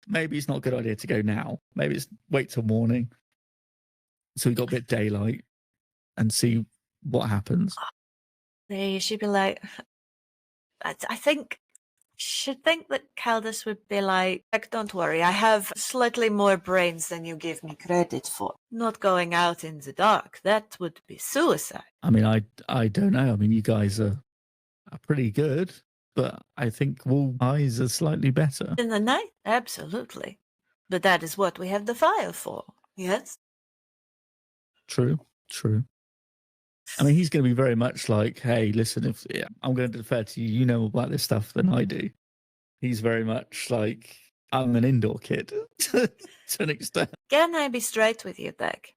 Speaker 1: Maybe it's not a good idea to go now. Maybe it's wait till morning. So we got a bit daylight and see what happens.
Speaker 2: You should be like, I think should think that Caldus would be like, don't worry, I have slightly more brains than you give me credit for. Not going out in the dark, that would be suicide.
Speaker 1: I mean, I don't know. I mean, you guys are pretty good. but I think wool eyes are slightly better.
Speaker 2: In the night, absolutely. But that is what we have the fire for. Yes.
Speaker 1: True. I mean, he's going to be very much like, hey, listen, if I'm going to defer to you, you know more about this stuff than I do. He's very much like, I'm an indoor kid to an extent.
Speaker 2: Can I be straight with you, Beck?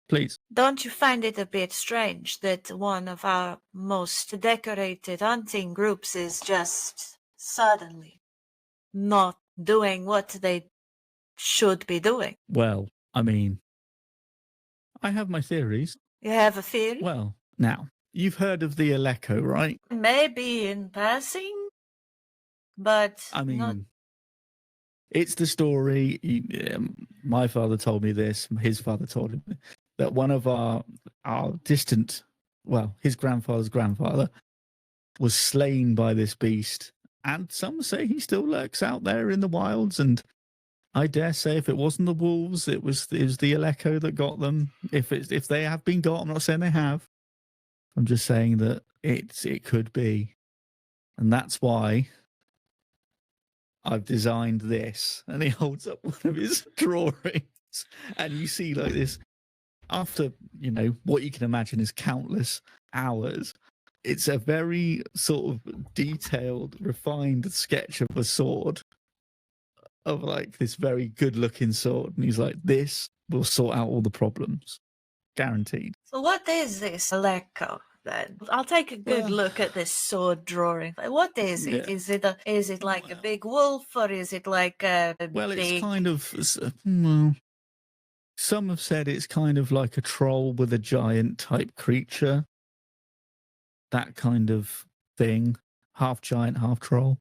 Speaker 1: Please.
Speaker 2: Don't you find it a bit strange that one of our most decorated hunting groups is just suddenly not doing what they should be doing?
Speaker 1: Well, I mean, I have my theories.
Speaker 2: You have a theory?
Speaker 1: Well, now, you've heard of the Aleko, right?
Speaker 2: Maybe in passing, but
Speaker 1: I mean,
Speaker 2: not...
Speaker 1: it's the story. My father told me this. His father told him that one of our distant, well, his grandfather's grandfather was slain by this beast. And some say he still lurks out there in the wilds. And I dare say if it wasn't the wolves, it was the Aleko that got them. If they have been got, I'm not saying they have. I'm just saying that it could be. And that's why I've designed this. And he holds up one of his drawings. And you see like this, after, what you can imagine is countless hours, it's a very sort of detailed, refined sketch of a sword, of like this very good looking sword. And he's like, this will sort out all the problems. Guaranteed.
Speaker 2: So what is this Aleko then? I'll take a good look at this sword drawing. What is it?
Speaker 1: Yeah.
Speaker 2: Is it like a big wolf, or is it like a
Speaker 1: well,
Speaker 2: big...
Speaker 1: it's kind of, some have said it's kind of like a troll with a giant type creature. That kind of thing. Half giant, half troll.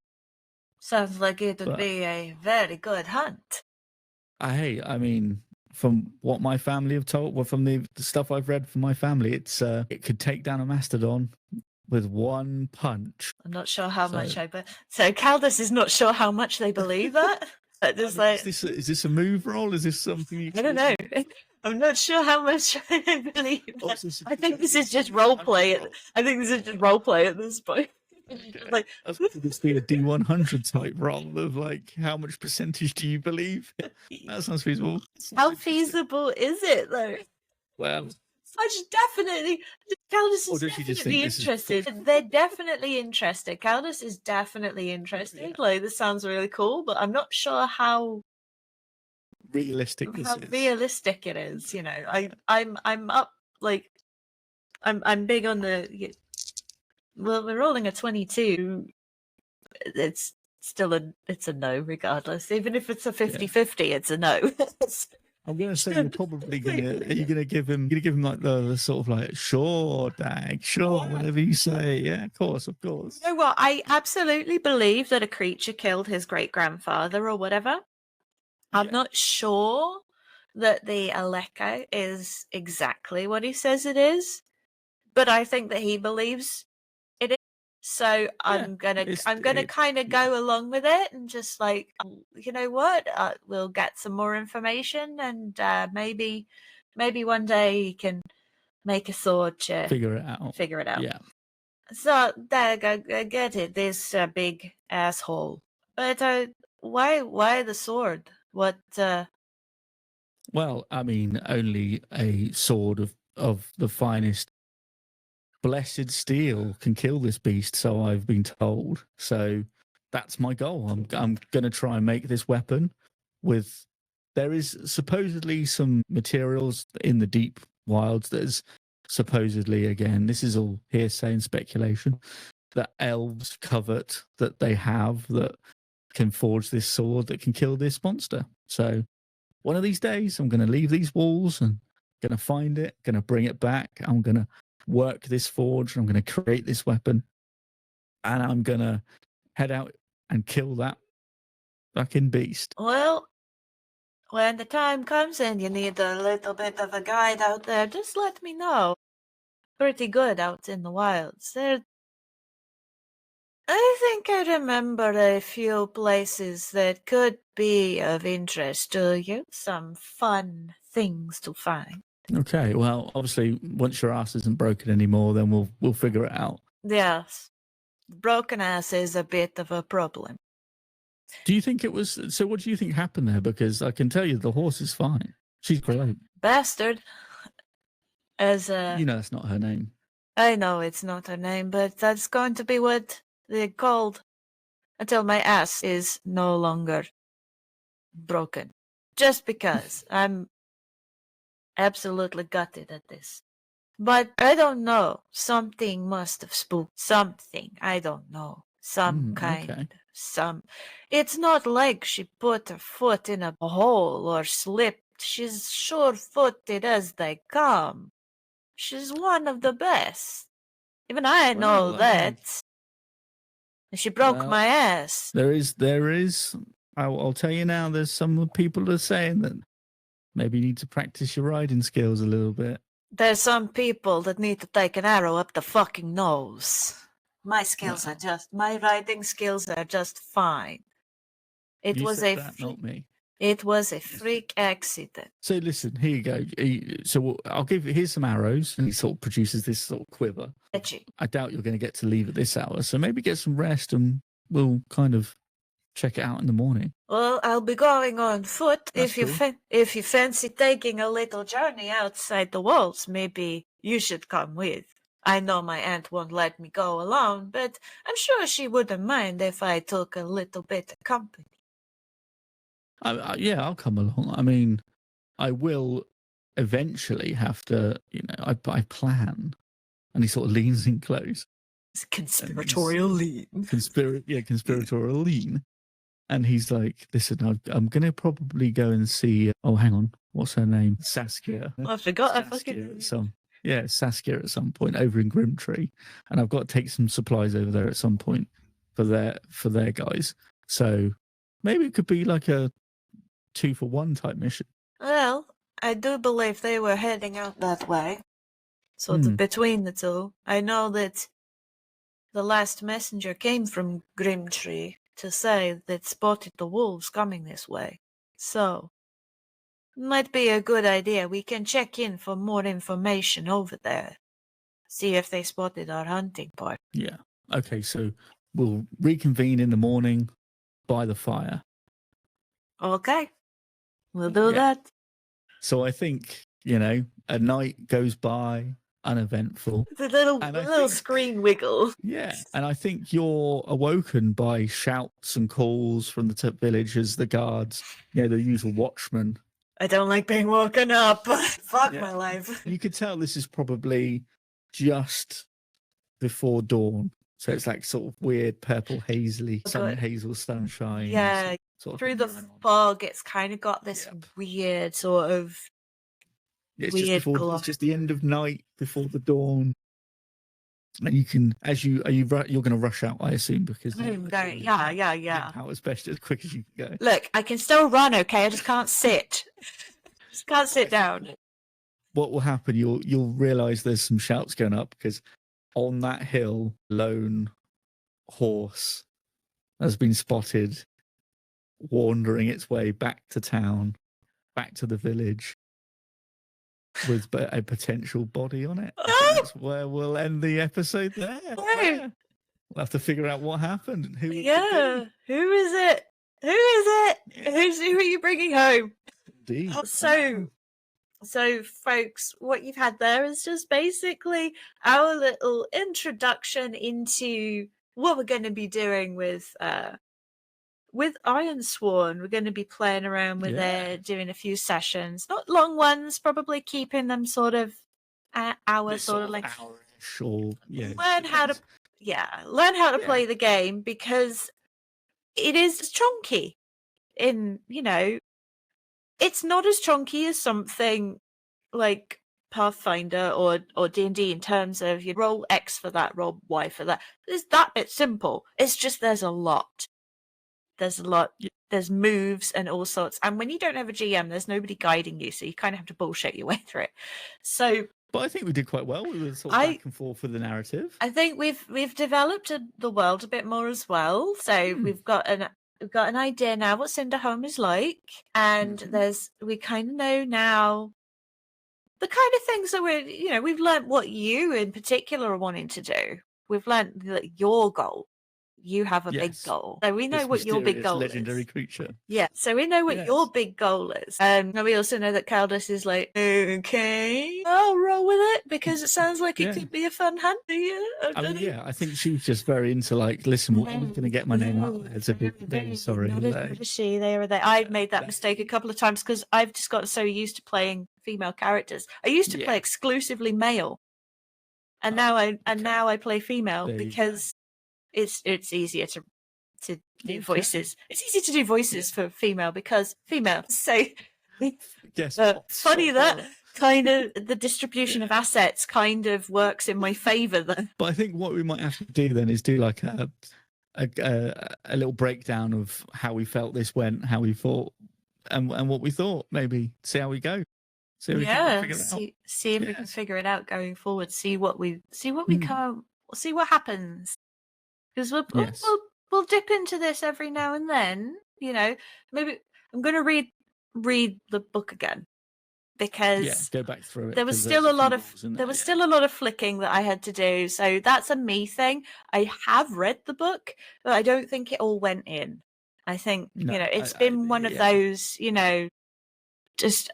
Speaker 2: Sounds like it would be a very good hunt.
Speaker 1: I mean, from what my family have told, well, from the stuff I've read from my family, it could take down a mastodon with one punch.
Speaker 2: I'm not sure how much so Caldus is not sure how much they believe that.
Speaker 1: Is this a move roll? Is this something
Speaker 2: I don't know. I'm not sure how much I believe that. I think this is just role play. I think this is just role play at this point.
Speaker 1: Like, this be a D100 type roll of like, how much percentage do you believe? That sounds feasible.
Speaker 2: How feasible is it though?
Speaker 1: Well,
Speaker 2: I just definitely, Caldus is definitely interested. They're definitely interested. Caldus is definitely interested. Yeah. Like, this sounds really cool, but I'm not sure how
Speaker 1: realistic
Speaker 2: realistic it is. I'm up, like, I'm big on the. Well, we're rolling a 22. It's still it's a no, regardless. Even if it's a 50-50, it's a no.
Speaker 1: I'm going to say you're probably going to. Are you going to give him? You're going to give him like the sort of like, sure, Dag, sure, whatever you say. Yeah, of course.
Speaker 2: You know what? I absolutely believe that a creature killed his great grandfather or whatever. I'm not sure that the Aleko is exactly what he says it is, but I think that he believes it is. So I'm gonna kind of go along with it and just like, you know what, we'll get some more information, and maybe one day he can make a sword to
Speaker 1: figure it out. Yeah.
Speaker 2: So Dag, I get it. This big asshole, but why the sword? What?
Speaker 1: Well, I mean, only a sword of the finest blessed steel can kill this beast, so I've been told. So that's my goal. I'm going to try and make this weapon with... There is supposedly some materials in the deep wilds that is supposedly, again, this is all hearsay and speculation, that elves covet that they have that can forge this sword that can kill this monster. So one of these days, I'm going to leave these walls and going to find it, going to bring it back. I'm going to work this forge. I'm going to create this weapon. And I'm going to head out and kill that fucking beast.
Speaker 2: Well, when the time comes and you need a little bit of a guide out there, just let me know. Pretty good out in the wilds. I think I remember a few places that could be of interest to you. Some fun things to find.
Speaker 1: Okay, well, obviously, once your ass isn't broken anymore, then we'll figure it out.
Speaker 2: Yes. Broken ass is a bit of a problem.
Speaker 1: Do you think it was? So, what do you think happened there? Because I can tell you, the horse is fine. She's great.
Speaker 2: Bastard. As
Speaker 1: You know, that's not her name.
Speaker 2: I know it's not her name, but that's going to be what they're called until my ass is no longer broken. Just because I'm absolutely gutted at this. But I don't know. Something must have spooked. Something. I don't know. Some kind.
Speaker 1: Okay.
Speaker 2: It's not like she put her foot in a hole or slipped. She's sure-footed as they come. She's one of the best. Even I know
Speaker 1: Well, I
Speaker 2: that.
Speaker 1: mean,
Speaker 2: And she broke my ass.
Speaker 1: There is. I'll tell you now. There's some people that are saying that maybe you need to practice your riding skills a little bit.
Speaker 2: There's some people that need to take an arrow up the fucking nose. My riding skills are just fine. It
Speaker 1: You
Speaker 2: was
Speaker 1: said that, not me.
Speaker 2: It was a freak accident.
Speaker 1: So listen, here you go. So I'll give you, here's some arrows, and he sort of produces this sort of quiver.
Speaker 2: Edgy.
Speaker 1: I doubt you're going to get to leave at this hour, so maybe get some rest, and we'll kind of check it out in the morning.
Speaker 2: Well, I'll be going on foot.
Speaker 1: That's
Speaker 2: If you fancy taking a little journey outside the walls, maybe you should come with. I know my aunt won't let me go alone, but I'm sure she wouldn't mind if I took a little bit of company.
Speaker 1: Yeah, I'll come along. I mean, I will eventually have to, I plan. And he sort of leans in close.
Speaker 2: It's conspiratorial lean.
Speaker 1: Conspiratorial lean. And he's like, listen, I'm going to probably go and see, oh, hang on, what's her name? Saskia.
Speaker 2: I forgot.
Speaker 1: Saskia at some point over in Grimtree. And I've got to take some supplies over there at some point for their guys. So maybe it could be like a 2-for-1 type mission.
Speaker 2: Well, I do believe they were heading out that way. So between the two, I know that the last messenger came from Grimtree to say that spotted the wolves coming this way. So, might be a good idea. We can check in for more information over there. See if they spotted our hunting party.
Speaker 1: Yeah. Okay, so we'll reconvene in the morning by the fire.
Speaker 2: Okay. We'll do that.
Speaker 1: So I think, a night goes by, uneventful.
Speaker 2: The little screen wiggle.
Speaker 1: Yeah. And I think you're awoken by shouts and calls from the village as the guards, the usual watchmen.
Speaker 2: I don't like being woken up. Fuck my life.
Speaker 1: You could tell this is probably just before dawn. So it's like sort of weird purple hazel sunshine.
Speaker 2: Yeah. Through the fog, it's kind of got this weird sort of glow.
Speaker 1: It's just the end of night before the dawn. And you can, you're going to rush out, I assume, because
Speaker 2: yeah.
Speaker 1: How as best as quick as you can go.
Speaker 2: Look, I can still run, okay? I just can't sit. Just can't sit down.
Speaker 1: What will happen? You'll realize there's some shouts going up because on that hill, lone horse has been spotted wandering its way back to town, back to the village, with a potential body on it. That's where we'll end the episode there. We'll have to figure out what happened and who it could be.
Speaker 2: Who is it? Who are you bringing home?
Speaker 1: Indeed.
Speaker 2: So, folks, what you've had there is just basically our little introduction into what we're going to be doing with Ironsworn. We're going to be playing around with it, doing a few sessions, not long ones, probably keeping them sort of hour sort of like
Speaker 1: hour-ish or
Speaker 2: learn how to play the game, because it is chunky. It's not as chunky as something like Pathfinder or D&D in terms of you roll X for that, roll Y for that. It's that bit simple. It's just there's a lot. There's moves and all sorts. And when you don't have a GM, there's nobody guiding you, so you kind of have to bullshit your way through it. So,
Speaker 1: but I think we did quite well. We were sort of back and forth with the narrative.
Speaker 2: I think we've developed the world a bit more as well. So we've got an idea now what Cinderhome is like, and we kind of know now the kind of things that we've learned what you in particular are wanting to do. we've learned that your goal, you have a big
Speaker 1: Yes.
Speaker 2: goal. So we know
Speaker 1: This
Speaker 2: what your big
Speaker 1: mysterious
Speaker 2: goal
Speaker 1: legendary
Speaker 2: is.
Speaker 1: creature.
Speaker 2: Yeah, so we know what
Speaker 1: Yes.
Speaker 2: your big goal is. And we also know that Caldus is like, okay, I'll roll with it because it sounds like it could be a fun hunt.
Speaker 1: I mean, yeah, I think she was just very into like, listen, what am I going to get my name out there? It's a big thing. Sorry.
Speaker 2: Not is she, they were there. I've made that mistake a couple of times because I've just gotten so used to playing female characters. I used to play exclusively male, and now I play female because it's easier to do voices. It's easy to do voices for female because female. So
Speaker 1: Yes,
Speaker 2: funny that kind of the distribution of assets kind of works in my favor then.
Speaker 1: But I think what we might have to do then is do like a little breakdown of how we felt this went, how we thought, and what we thought. Maybe see how we go. See if we can figure it out.
Speaker 2: See if we can figure it out going forward. See what we come. See what happens. Because we'll dip into this every now and then. You know, maybe I'm going to read the book again because
Speaker 1: go back through it.
Speaker 2: There was still a lot of flicking that I had to do. So that's a me thing. I have read the book, but I don't think it all went in. I think it's been one of those. Just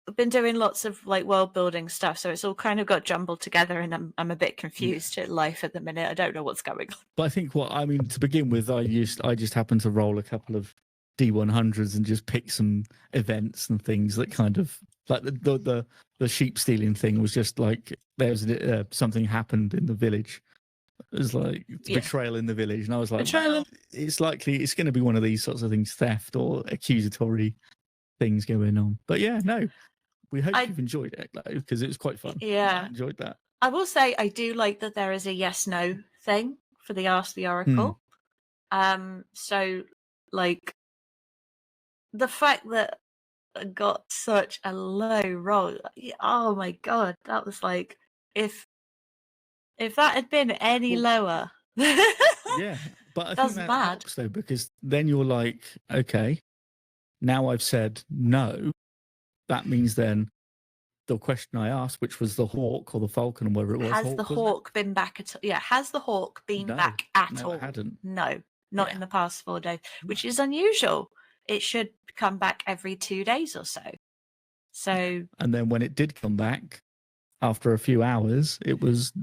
Speaker 2: I've been doing lots of like world building stuff, so it's all kind of got jumbled together, and I'm a bit confused at life at the minute. I don't know what's going on.
Speaker 1: But I think to begin with, I just happened to roll a couple of D100s and just pick some events and things that kind of like the sheep stealing thing was just like there was something happened in the village. It was like betrayal in the village, and I was like, it's likely it's going to be one of these sorts of things, theft or accusatory things going on. But we hope you've enjoyed it because it was quite fun.
Speaker 2: Yeah,
Speaker 1: I enjoyed that.
Speaker 2: I will say I do like that there is a yes/no thing for the Ask the Oracle. So like the fact that I got such a low roll, oh my god, that was like if that had been any lower.
Speaker 1: Yeah, but I think that
Speaker 2: bad.
Speaker 1: helps though, because then you're like, okay, now I've said no. That means then the question I asked, which was the hawk or the falcon or whatever it was.
Speaker 2: Has the hawk been back at all? Yeah, has the hawk been back at all?
Speaker 1: No, it hadn't.
Speaker 2: No, not in the past 4 days, which is unusual. It should come back every 2 days or so. So,
Speaker 1: and then when it did come back after a few hours, it was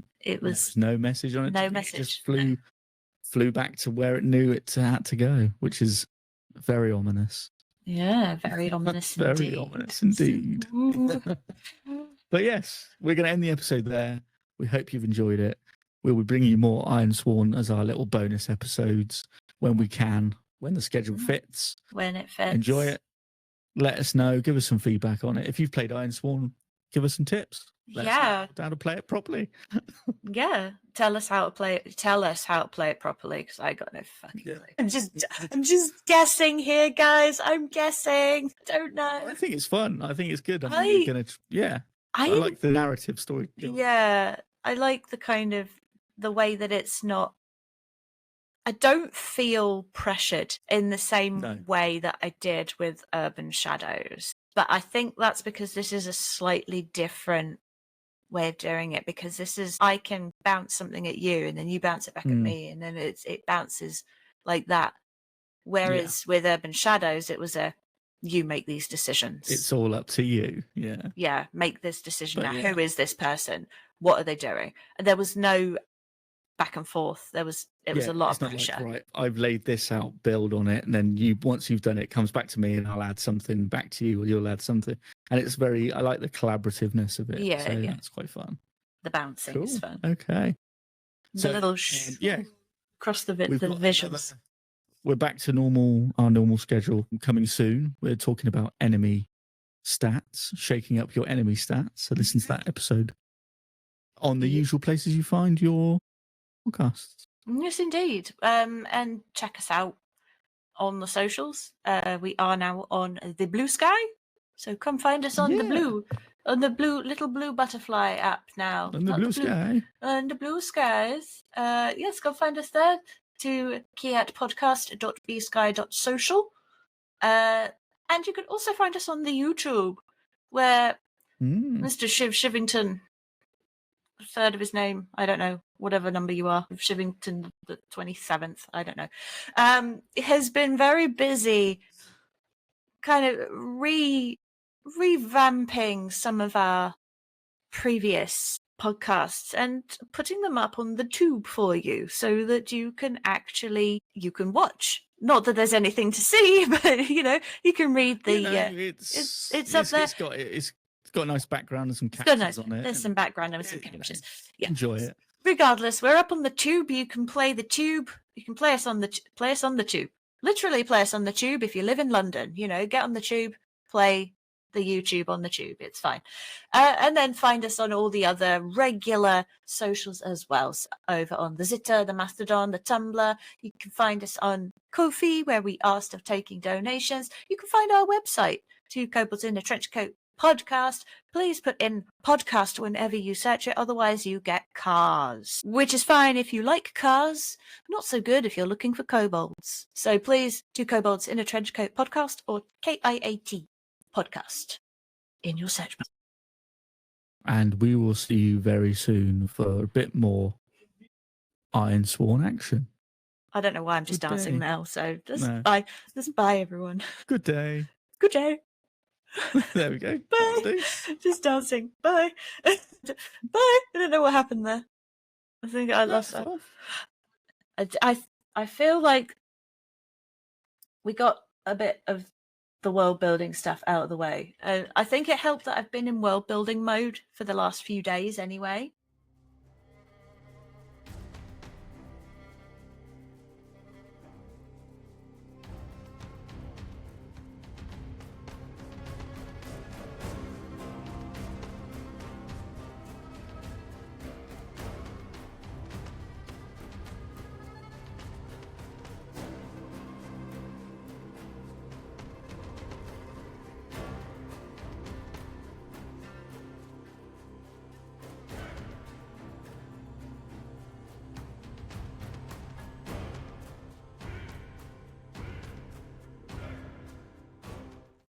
Speaker 1: no message on it.
Speaker 2: No message.
Speaker 1: It just flew back to where it knew it had to go, which is very ominous.
Speaker 2: Yeah, very ominous.
Speaker 1: Very ominous indeed. But yes, we're going to end the episode there. We hope you've enjoyed it. We'll be bringing you more Ironsworn as our little bonus episodes when we can, when the schedule fits.
Speaker 2: When it fits.
Speaker 1: Enjoy it. Let us know. Give us some feedback on it. If you've played Ironsworn, give us some tips. Let us know how to play it properly.
Speaker 2: Yeah, tell us how to play it. Tell us how to play it properly, because I got no fucking clue. I'm just guessing here, guys. I'm guessing. I don't know.
Speaker 1: I think it's fun. I think it's good. I think you're gonna. I like the narrative story.
Speaker 2: Yeah, I like the kind of the way that it's not. I don't feel pressured in the same way that I did with Urban Shadows, but I think that's because this is a slightly different way of doing it, because this is I can bounce something at you and then you bounce it back at me, and then it bounces like that, whereas with Urban Shadows it was you make these decisions,
Speaker 1: it's all up to you.
Speaker 2: Make this decision now. Who is this person, what are they doing? And there was no back and forth. It was a lot of pressure.
Speaker 1: Like, right, I've laid this out, build on it, and then once you've done it, it comes back to me and I'll add something back to you, or you'll add something. And it's I like the collaborativeness of it. That's quite fun.
Speaker 2: The bouncing is fun.
Speaker 1: Okay.
Speaker 2: The little across the visuals.
Speaker 1: We're back to our normal schedule coming soon. We're talking about enemy stats, shaking up your enemy stats. So listen to that episode on the usual places you find your podcasts.
Speaker 2: Yes, indeed. And check us out on the socials. We are now on the Blue Sky, so come find us on the little blue butterfly app now.
Speaker 1: On the Blue Sky.
Speaker 2: On the Blue Skies. Yes, go find us there. To key at podcast.bsky.social. And you can also find us on the YouTube, where Mr. Shivington third of his name, I don't know, whatever number you are, Shivington the 27th, I don't know, has been very busy kind of revamping some of our previous podcasts and putting them up on the tube for you so that you can watch. Not that there's anything to see, but you can read the it's up there.
Speaker 1: It's got a nice background and some
Speaker 2: It's got
Speaker 1: captions on it.
Speaker 2: There's some background and some captions. Yeah.
Speaker 1: Enjoy it.
Speaker 2: Regardless, we're up on the tube. You can play the tube. You can play us on the tube. Literally play us on the tube if you live in London. Get on the tube, play the YouTube on the tube. It's fine. And then find us on all the other regular socials as well. So over on the Zitter, the Mastodon, the Tumblr. You can find us on Ko-fi, where we are still taking donations. You can find our website, Two Kobolds in a Trench Coat Podcast. Please put in podcast whenever you search it, otherwise you get cars, which is fine if you like cars, not so good if you're looking for kobolds. So please, Two Kobolds in a Trench Coat Podcast, or KIAT Podcast in your search bar.
Speaker 1: And we will see you very soon for a bit more Ironsworn action.
Speaker 2: I don't know why I'm just
Speaker 1: Good
Speaker 2: dancing
Speaker 1: day.
Speaker 2: now, so
Speaker 1: No.
Speaker 2: bye everyone.
Speaker 1: Good day.
Speaker 2: Good day.
Speaker 1: There we go.
Speaker 2: Bye. Just dancing. Bye. Bye. I don't know what happened there. I think I lost that. I feel like we got a bit of the world building stuff out of the way. I think it helped that I've been in world building mode for the last few days anyway.